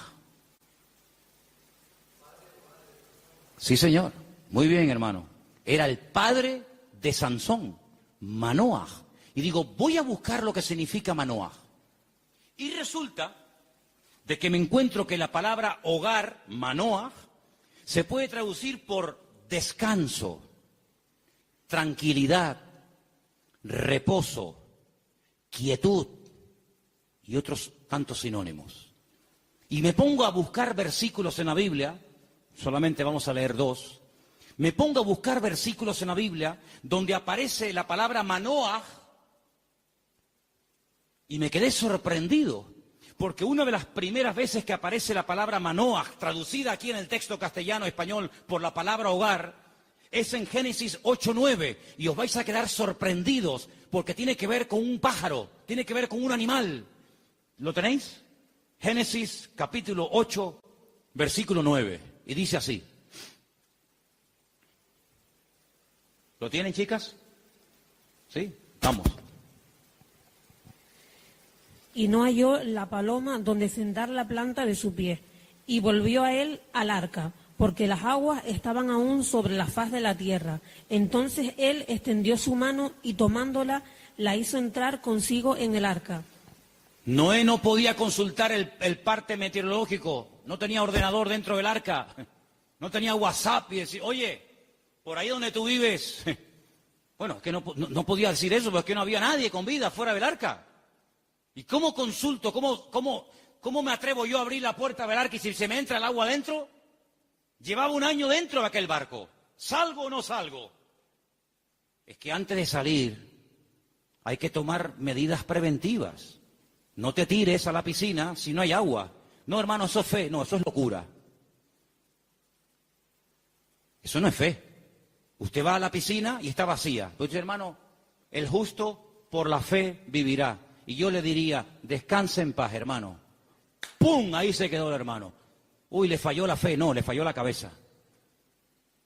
Sí, señor. Muy bien, hermano. Era el padre de Sansón, Manoaj. Y digo, voy a buscar lo que significa Manoaj. Y resulta de que me encuentro que la palabra hogar, Manoaj, se puede traducir por descanso, tranquilidad, reposo, quietud y otros tantos sinónimos. Y me pongo a buscar versículos en la Biblia, solamente vamos a leer 2. Me pongo a buscar versículos en la Biblia donde aparece la palabra Manoaj y me quedé sorprendido, porque una de las primeras veces que aparece la palabra Manoaj, traducida aquí en el texto castellano-español por la palabra hogar, es en Génesis 8:9, y os vais a quedar sorprendidos, porque tiene que ver con un pájaro, tiene que ver con un animal. ¿Lo tenéis? Génesis capítulo 8, versículo 9, y dice así. ¿Lo tienen, chicas? ¿Sí? Vamos. Y no halló la paloma donde sentar la planta de su pie, y volvió a él al arca, porque las aguas estaban aún sobre la faz de la tierra. Entonces él extendió su mano y tomándola, la hizo entrar consigo en el arca. Noé no podía consultar el parte meteorológico, no tenía ordenador dentro del arca, no tenía WhatsApp y decir, oye, por ahí donde tú vives. Bueno, es que no podía decir eso, porque no había nadie con vida fuera del arca. ¿Y cómo consulto, cómo ¿Cómo me atrevo yo a abrir la puerta del arca y si se me entra el agua adentro? Llevaba 1 año dentro de aquel barco. ¿Salgo o no salgo? Es que antes de salir hay que tomar medidas preventivas. No te tires a la piscina si no hay agua. No, hermano, eso es fe. No, eso es locura. Eso no es fe. Usted va a la piscina y está vacía. Entonces, hermano, el justo por la fe vivirá. Y yo le diría, descanse en paz, hermano. ¡Pum! Ahí se quedó el hermano. Uy, le falló la fe. No, le falló la cabeza.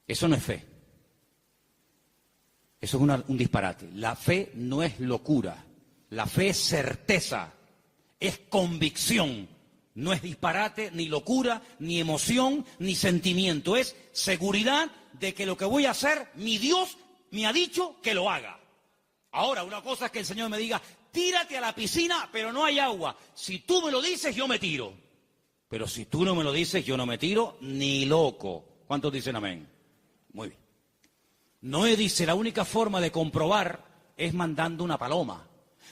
Eso no es fe. Eso es un disparate. La fe no es locura. La fe es certeza. Es convicción. No es disparate, ni locura, ni emoción, ni sentimiento. Es seguridad de que lo que voy a hacer, mi Dios me ha dicho que lo haga. Ahora, una cosa es que el Señor me diga, tírate a la piscina, pero no hay agua. Si tú me lo dices, yo me tiro. Pero si tú no me lo dices, yo no me tiro ni loco. ¿Cuántos dicen amén? Muy bien. Noé dice, la única forma de comprobar es mandando una paloma.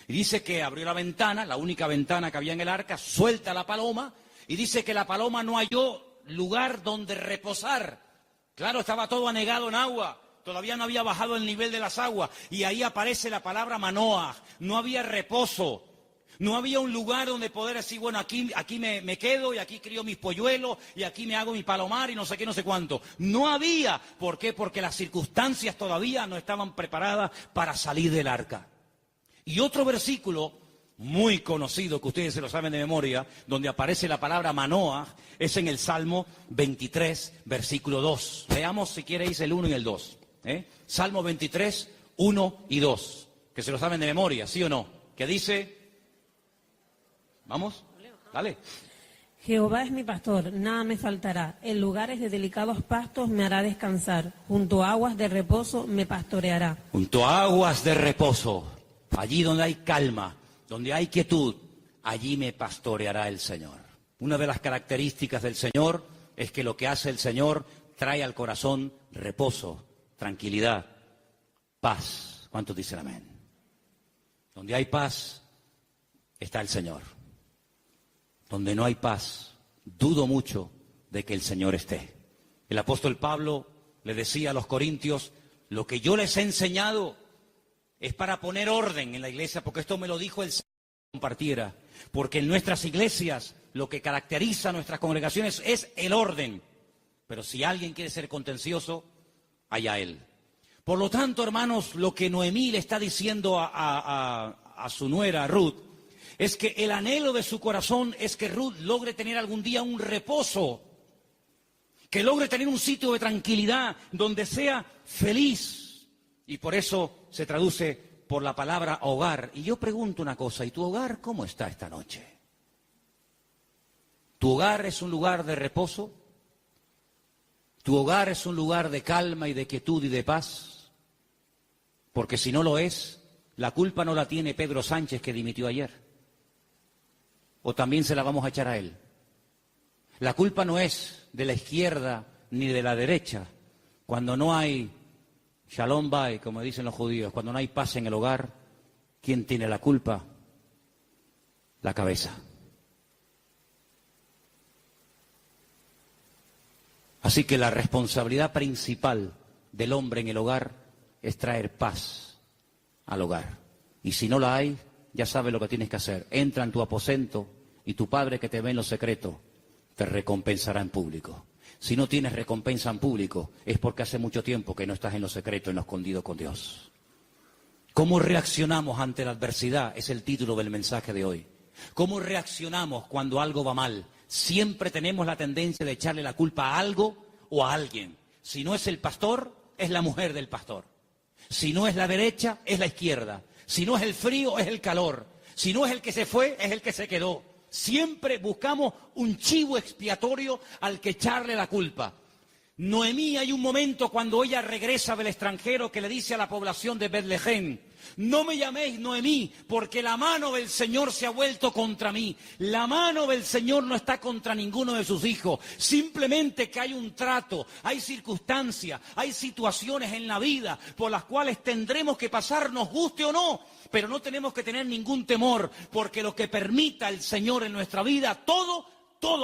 Y dice que abrió la ventana, la única ventana que había en el arca, suelta la paloma, y dice que la paloma no halló lugar donde reposar. Claro, estaba todo anegado en agua, todavía no había bajado el nivel de las aguas, y ahí aparece la palabra Manoah, no había reposo, no había un lugar donde poder decir, bueno, aquí me quedo, y aquí crío mis polluelos, y aquí me hago mi palomar, y no sé qué, no sé cuánto. No había, ¿por qué? Porque las circunstancias todavía no estaban preparadas para salir del arca. Y otro versículo muy conocido, que ustedes se lo saben de memoria, donde aparece la palabra Manoah, es en el Salmo 23, versículo 2. Veamos si queréis el 1 y el 2. Salmo 23, 1 y 2. Que se lo saben de memoria, ¿sí o no? Que dice, vamos, dale. Jehová es mi pastor, nada me faltará. En lugares de delicados pastos me hará descansar. Junto a aguas de reposo me pastoreará. Junto a aguas de reposo. Allí donde hay calma, donde hay quietud, allí me pastoreará el Señor. Una de las características del Señor es que lo que hace el Señor trae al corazón reposo, tranquilidad, paz. ¿Cuántos dicen amén? Donde hay paz, está el Señor. Donde no hay paz, dudo mucho de que el Señor esté. El apóstol Pablo le decía a los corintios, lo que yo les he enseñado es para poner orden en la iglesia, porque esto me lo dijo el Señor que compartiera. Porque en nuestras iglesias lo que caracteriza a nuestras congregaciones es el orden. Pero si alguien quiere ser contencioso, allá él. Por lo tanto, hermanos, lo que Noemí le está diciendo a su nuera, Ruth, es que el anhelo de su corazón es que Ruth logre tener algún día un reposo, que logre tener un sitio de tranquilidad donde sea feliz. Y por eso se traduce por la palabra hogar. Y yo pregunto una cosa, ¿y tu hogar cómo está esta noche? ¿Tu hogar es un lugar de reposo? ¿Tu hogar es un lugar de calma y de quietud y de paz? Porque si no lo es, la culpa no la tiene Pedro Sánchez, que dimitió ayer. ¿O también se la vamos a echar a él? La culpa no es de la izquierda ni de la derecha. Cuando no hay Shalom Bay, como dicen los judíos, cuando no hay paz en el hogar, ¿quién tiene la culpa? La cabeza. Así que la responsabilidad principal del hombre en el hogar es traer paz al hogar. Y si no la hay, ya sabes lo que tienes que hacer. Entra en tu aposento y tu Padre que te ve en lo secreto te recompensará en público. Si no tienes recompensa en público, es porque hace mucho tiempo que no estás en lo secreto, en lo escondido con Dios. ¿Cómo reaccionamos ante la adversidad? Es el título del mensaje de hoy. ¿Cómo reaccionamos cuando algo va mal? Siempre tenemos la tendencia de echarle la culpa a algo o a alguien. Si no es el pastor, es la mujer del pastor. Si no es la derecha, es la izquierda. Si no es el frío, es el calor. Si no es el que se fue, es el que se quedó. Siempre buscamos un chivo expiatorio al que echarle la culpa. Noemí, hay un momento cuando ella regresa del extranjero que le dice a la población de Betlehem: no me llaméis Noemí, porque la mano del Señor se ha vuelto contra mí. La mano del Señor no está contra ninguno de sus hijos. Simplemente que hay un trato, hay circunstancias, hay situaciones en la vida por las cuales tendremos que pasar, nos guste o no. Pero no tenemos que tener ningún temor, porque lo que permita el Señor en nuestra vida, todo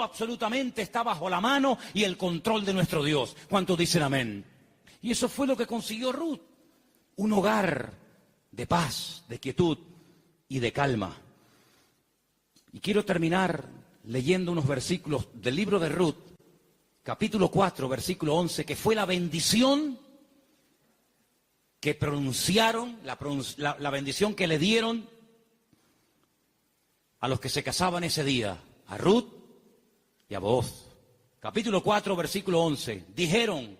absolutamente está bajo la mano y el control de nuestro Dios. ¿Cuántos dicen amén? Y eso fue lo que consiguió Ruth. Un hogar de paz, de quietud y de calma. Y quiero terminar leyendo unos versículos del libro de Ruth, capítulo 4, versículo 11, que fue la bendición que pronunciaron, la bendición que le dieron a los que se casaban ese día, a Ruth y a Booz. Capítulo 4, versículo 11. Dijeron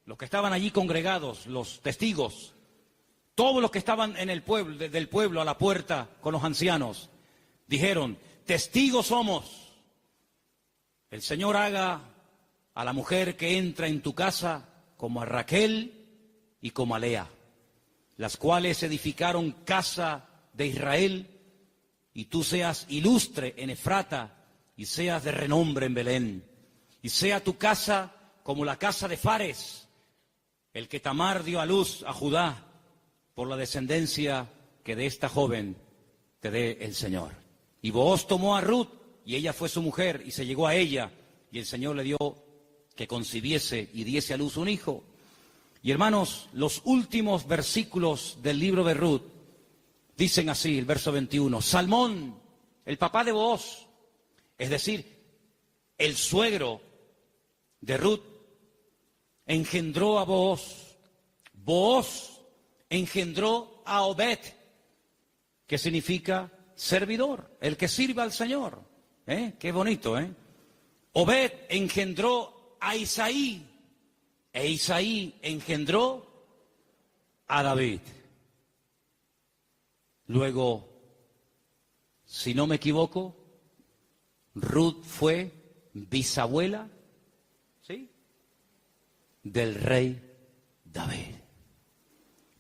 los que estaban allí congregados, los testigos, todos los que estaban en el pueblo, del pueblo a la puerta con los ancianos, dijeron: testigos somos. El Señor haga a la mujer que entra en tu casa como a Raquel y como a Lea, las cuales edificaron casa de Israel, y tú seas ilustre en Efrata y seas de renombre en Belén, y sea tu casa como la casa de Fares, el que Tamar dio a luz a Judá, por la descendencia que de esta joven te dé el Señor. Y Booz tomó a Ruth, y ella fue su mujer, y se llegó a ella, y el Señor le dio que concibiese y diese a luz un hijo. Y hermanos, los últimos versículos del libro de Ruth dicen así, el verso 21, Salmón, el papá de Booz, es decir, el suegro de Ruth, engendró a Booz. Booz engendró a Obed, que significa servidor, el que sirva al Señor. Qué bonito, ¿eh? Obed engendró a Isaí, e Isaí engendró a David. Luego, si no me equivoco, Ruth fue bisabuela, ¿sí?, del rey David.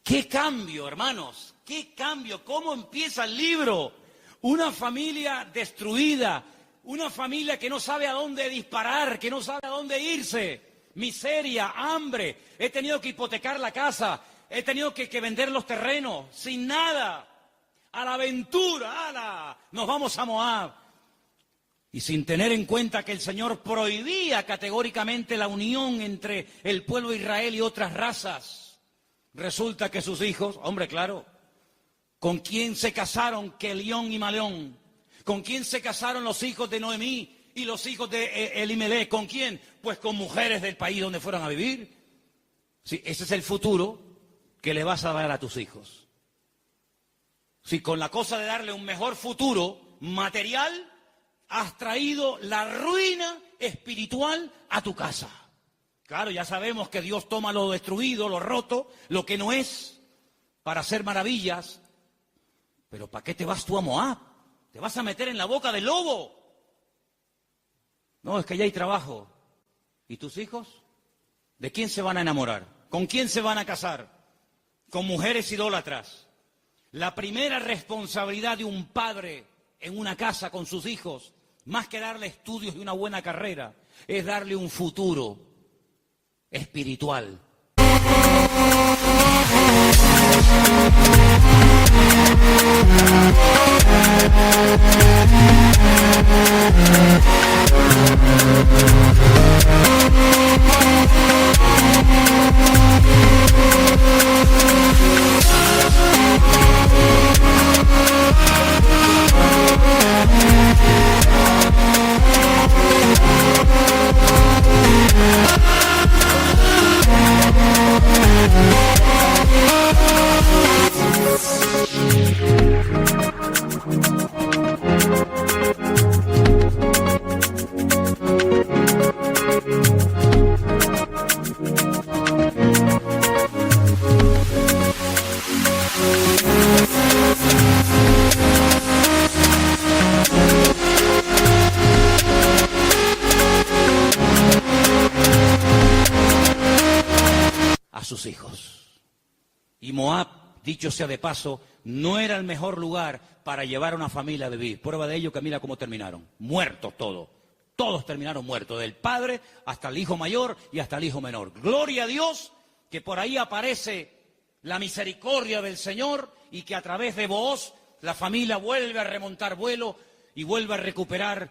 ¡Qué cambio, hermanos! ¡Qué cambio! ¿Cómo empieza el libro? Una familia destruida, una familia que no sabe a dónde disparar, que no sabe a dónde irse. Miseria, hambre, he tenido que hipotecar la casa, he tenido que vender los terrenos, sin nada. A la aventura, ¡ala! Nos vamos a Moab. Y sin tener en cuenta que el Señor prohibía categóricamente la unión entre el pueblo de Israel y otras razas. Resulta que sus hijos, hombre, claro, ¿con quién se casaron Kelión y Maleón? ¿Con quién se casaron los hijos de Noemí y los hijos de Elimelech? ¿Con quién? Pues con mujeres del país donde fueran a vivir. Sí, ese es el futuro que le vas a dar a tus hijos. Si con la cosa de darle un mejor futuro material, has traído la ruina espiritual a tu casa. Claro, ya sabemos que Dios toma lo destruido, lo roto, lo que no es, para hacer maravillas. Pero ¿para qué te vas tú a Moab? ¿Te vas a meter en la boca del lobo? No, es que ya hay trabajo. ¿Y tus hijos? ¿De quién se van a enamorar? ¿Con quién se van a casar? Con mujeres idólatras. La primera responsabilidad de un padre en una casa con sus hijos, más que darle estudios y una buena carrera, es darle un futuro espiritual. sus hijos. Y Moab, dicho sea de paso, no era el mejor lugar para llevar a una familia a vivir. Prueba de ello que mira cómo terminaron. Muertos todos. Todos terminaron muertos, del padre hasta el hijo mayor y hasta el hijo menor. Gloria a Dios que por ahí aparece la misericordia del Señor y que a través de Booz la familia vuelve a remontar vuelo y vuelve a recuperar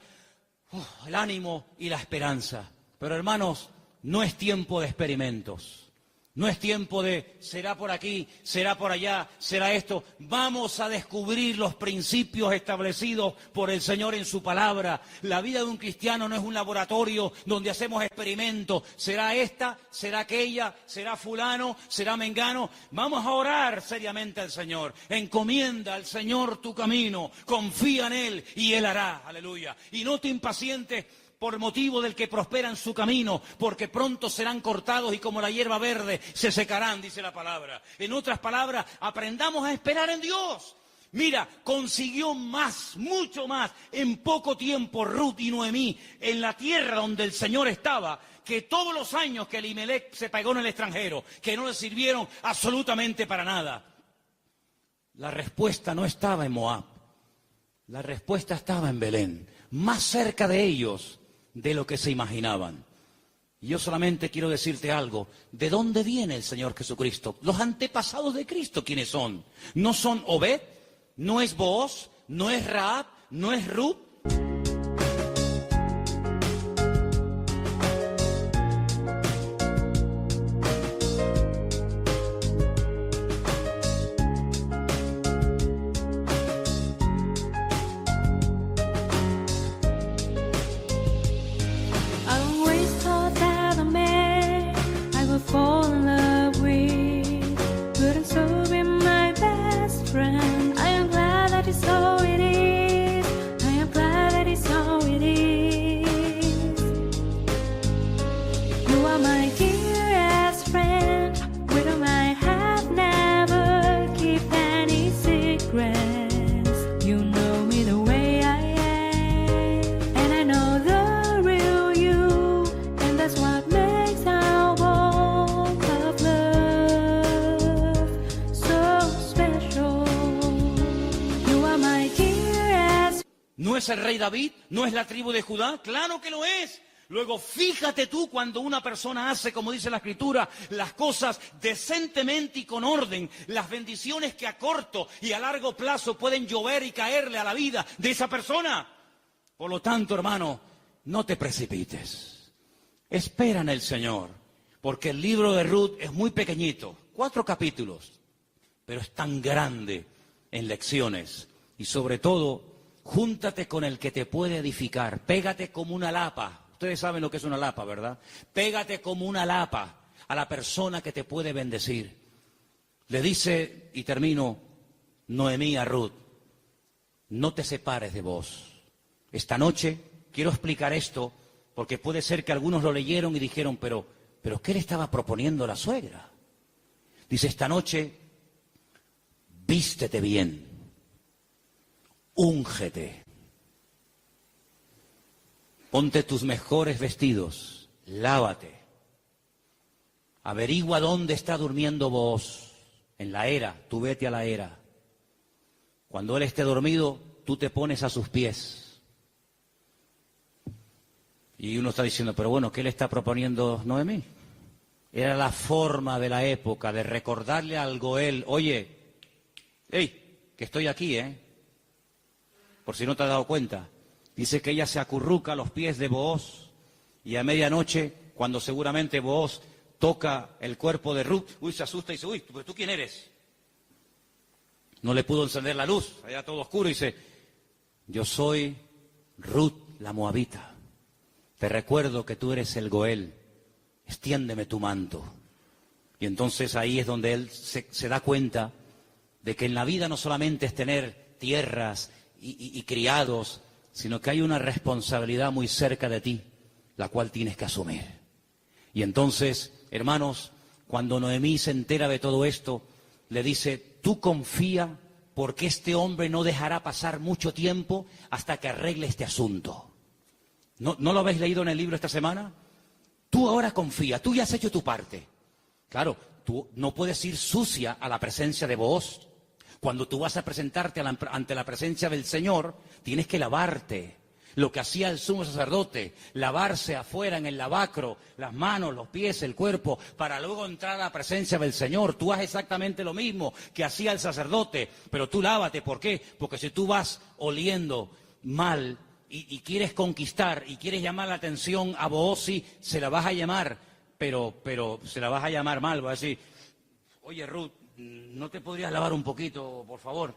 el ánimo y la esperanza. Pero hermanos, no es tiempo de experimentos. No es tiempo de será por aquí, será por allá, será esto. Vamos a descubrir los principios establecidos por el Señor en su palabra. La vida de un cristiano no es un laboratorio donde hacemos experimentos. Será esta, será aquella, será fulano, será mengano. Vamos a orar seriamente al Señor. Encomienda al Señor tu camino. Confía en Él y Él hará. Aleluya. Y no te impacientes por motivo del que prospera en su camino, porque pronto serán cortados y como la hierba verde se secarán, dice la palabra. En otras palabras, aprendamos a esperar en Dios. Mira, consiguió más, mucho más, en poco tiempo Ruth y Noemí, en la tierra donde el Señor estaba, que todos los años que Elimelech se pegó en el extranjero, que no le sirvieron absolutamente para nada. La respuesta no estaba en Moab, la respuesta estaba en Belén, más cerca de ellos de lo que se imaginaban. Y yo solamente quiero decirte algo. ¿De dónde viene el Señor Jesucristo? Los antepasados de Cristo, ¿quiénes son? ¿No son Obed? ¿No es Booz? ¿No es Rahab? ¿No es Ruth? Fall in love with, but so be my best friend. I am glad that it's so it is. I am glad that it's so it is. You are my dearest friend, with whom I have never kept any secrets. You know me the way I am, and I know the real you, and that's what makes our ¿No es el rey David? ¿No es la tribu de Judá? ¡Claro que lo es! Luego, fíjate tú cuando una persona hace, como dice la Escritura, las cosas decentemente y con orden, las bendiciones que a corto y a largo plazo pueden llover y caerle a la vida de esa persona. Por lo tanto, hermano, no te precipites. Espera en el Señor, porque el libro de Ruth es muy pequeñito, 4 capítulos, pero es tan grande en lecciones y sobre todo, júntate con el que te puede edificar, pégate como una lapa. Ustedes saben lo que es una lapa, ¿verdad? Pégate como una lapa a la persona que te puede bendecir. Le dice, y termino, Noemí a Ruth, no te separes de vos. Esta noche quiero explicar esto, porque puede ser que algunos lo leyeron y dijeron, pero ¿qué le estaba proponiendo la suegra? Dice, esta noche, vístete bien. Úngete, ponte tus mejores vestidos, lávate, averigua dónde está durmiendo Booz, en la era, tú vete a la era. Cuando él esté dormido, tú te pones a sus pies. Y uno está diciendo, pero bueno, ¿qué le está proponiendo Noemí? Era la forma de la época de recordarle al Goel, oye, hey, que estoy aquí, por si no te has dado cuenta. Dice que ella se acurruca a los pies de Booz y a medianoche, cuando seguramente Booz toca el cuerpo de Ruth, se asusta y dice, ¿pero tú quién eres? No le pudo encender la luz, allá todo oscuro, y dice, yo soy Ruth la Moabita. Te recuerdo que tú eres el Goel, extiéndeme tu manto. Y entonces ahí es donde él se da cuenta de que en la vida no solamente es tener tierras y criados, sino que hay una responsabilidad muy cerca de ti, la cual tienes que asumir. Y entonces, hermanos, cuando Noemí se entera de todo esto, le dice, tú confía porque este hombre no dejará pasar mucho tiempo hasta que arregle este asunto. ¿No lo habéis leído en el libro esta semana? Tú ahora confía, tú ya has hecho tu parte. Claro, tú no puedes ir sucia a la presencia de Booz. Cuando tú vas a presentarte ante la presencia del Señor, tienes que lavarte. Lo que hacía el sumo sacerdote, lavarse afuera en el lavacro, las manos, los pies, el cuerpo, para luego entrar a la presencia del Señor. Tú haces exactamente lo mismo que hacía el sacerdote, pero tú lávate. ¿Por qué? Porque si tú vas oliendo mal y quieres conquistar y quieres llamar la atención a Booz, sí, se la vas a llamar, pero se la vas a llamar mal. Vas a decir, oye Ruth, ¿no te podrías lavar un poquito, por favor?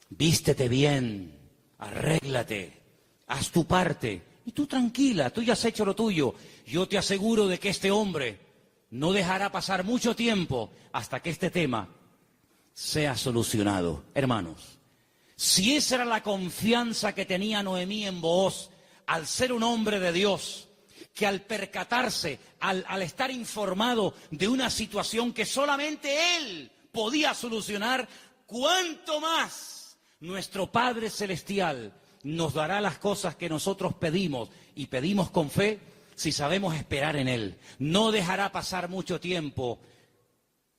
Vístete bien, arréglate, haz tu parte. Y tú tranquila, tú ya has hecho lo tuyo. Yo te aseguro de que este hombre no dejará pasar mucho tiempo hasta que este tema sea solucionado. Hermanos, si esa era la confianza que tenía Noemí en Booz, al ser un hombre de Dios, que al percatarse, al estar informado de una situación que solamente él podía solucionar, ¿cuánto más nuestro Padre Celestial nos dará las cosas que nosotros pedimos y pedimos con fe si sabemos esperar en Él? No dejará pasar mucho tiempo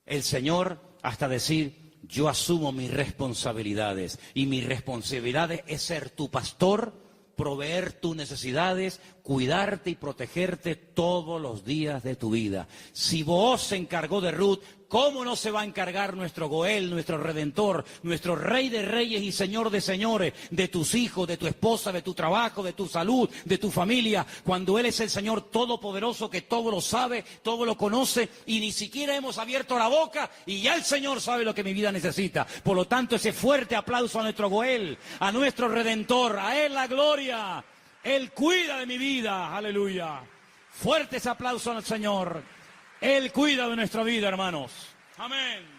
el Señor hasta decir, yo asumo mis responsabilidades y mi responsabilidad es ser tu pastor, proveer tus necesidades, cuidarte y protegerte todos los días de tu vida. Si Booz se encargó de Ruth, ¿cómo no se va a encargar nuestro Goel, nuestro Redentor, nuestro Rey de Reyes y Señor de Señores, de tus hijos, de tu esposa, de tu trabajo, de tu salud, de tu familia, cuando Él es el Señor Todopoderoso que todo lo sabe, todo lo conoce y ni siquiera hemos abierto la boca y ya el Señor sabe lo que mi vida necesita? Por lo tanto, ese fuerte aplauso a nuestro Goel, a nuestro Redentor, a Él la gloria. Él cuida de mi vida, aleluya. Fuerte ese aplauso al Señor. Él cuida de nuestra vida, hermanos. Amén.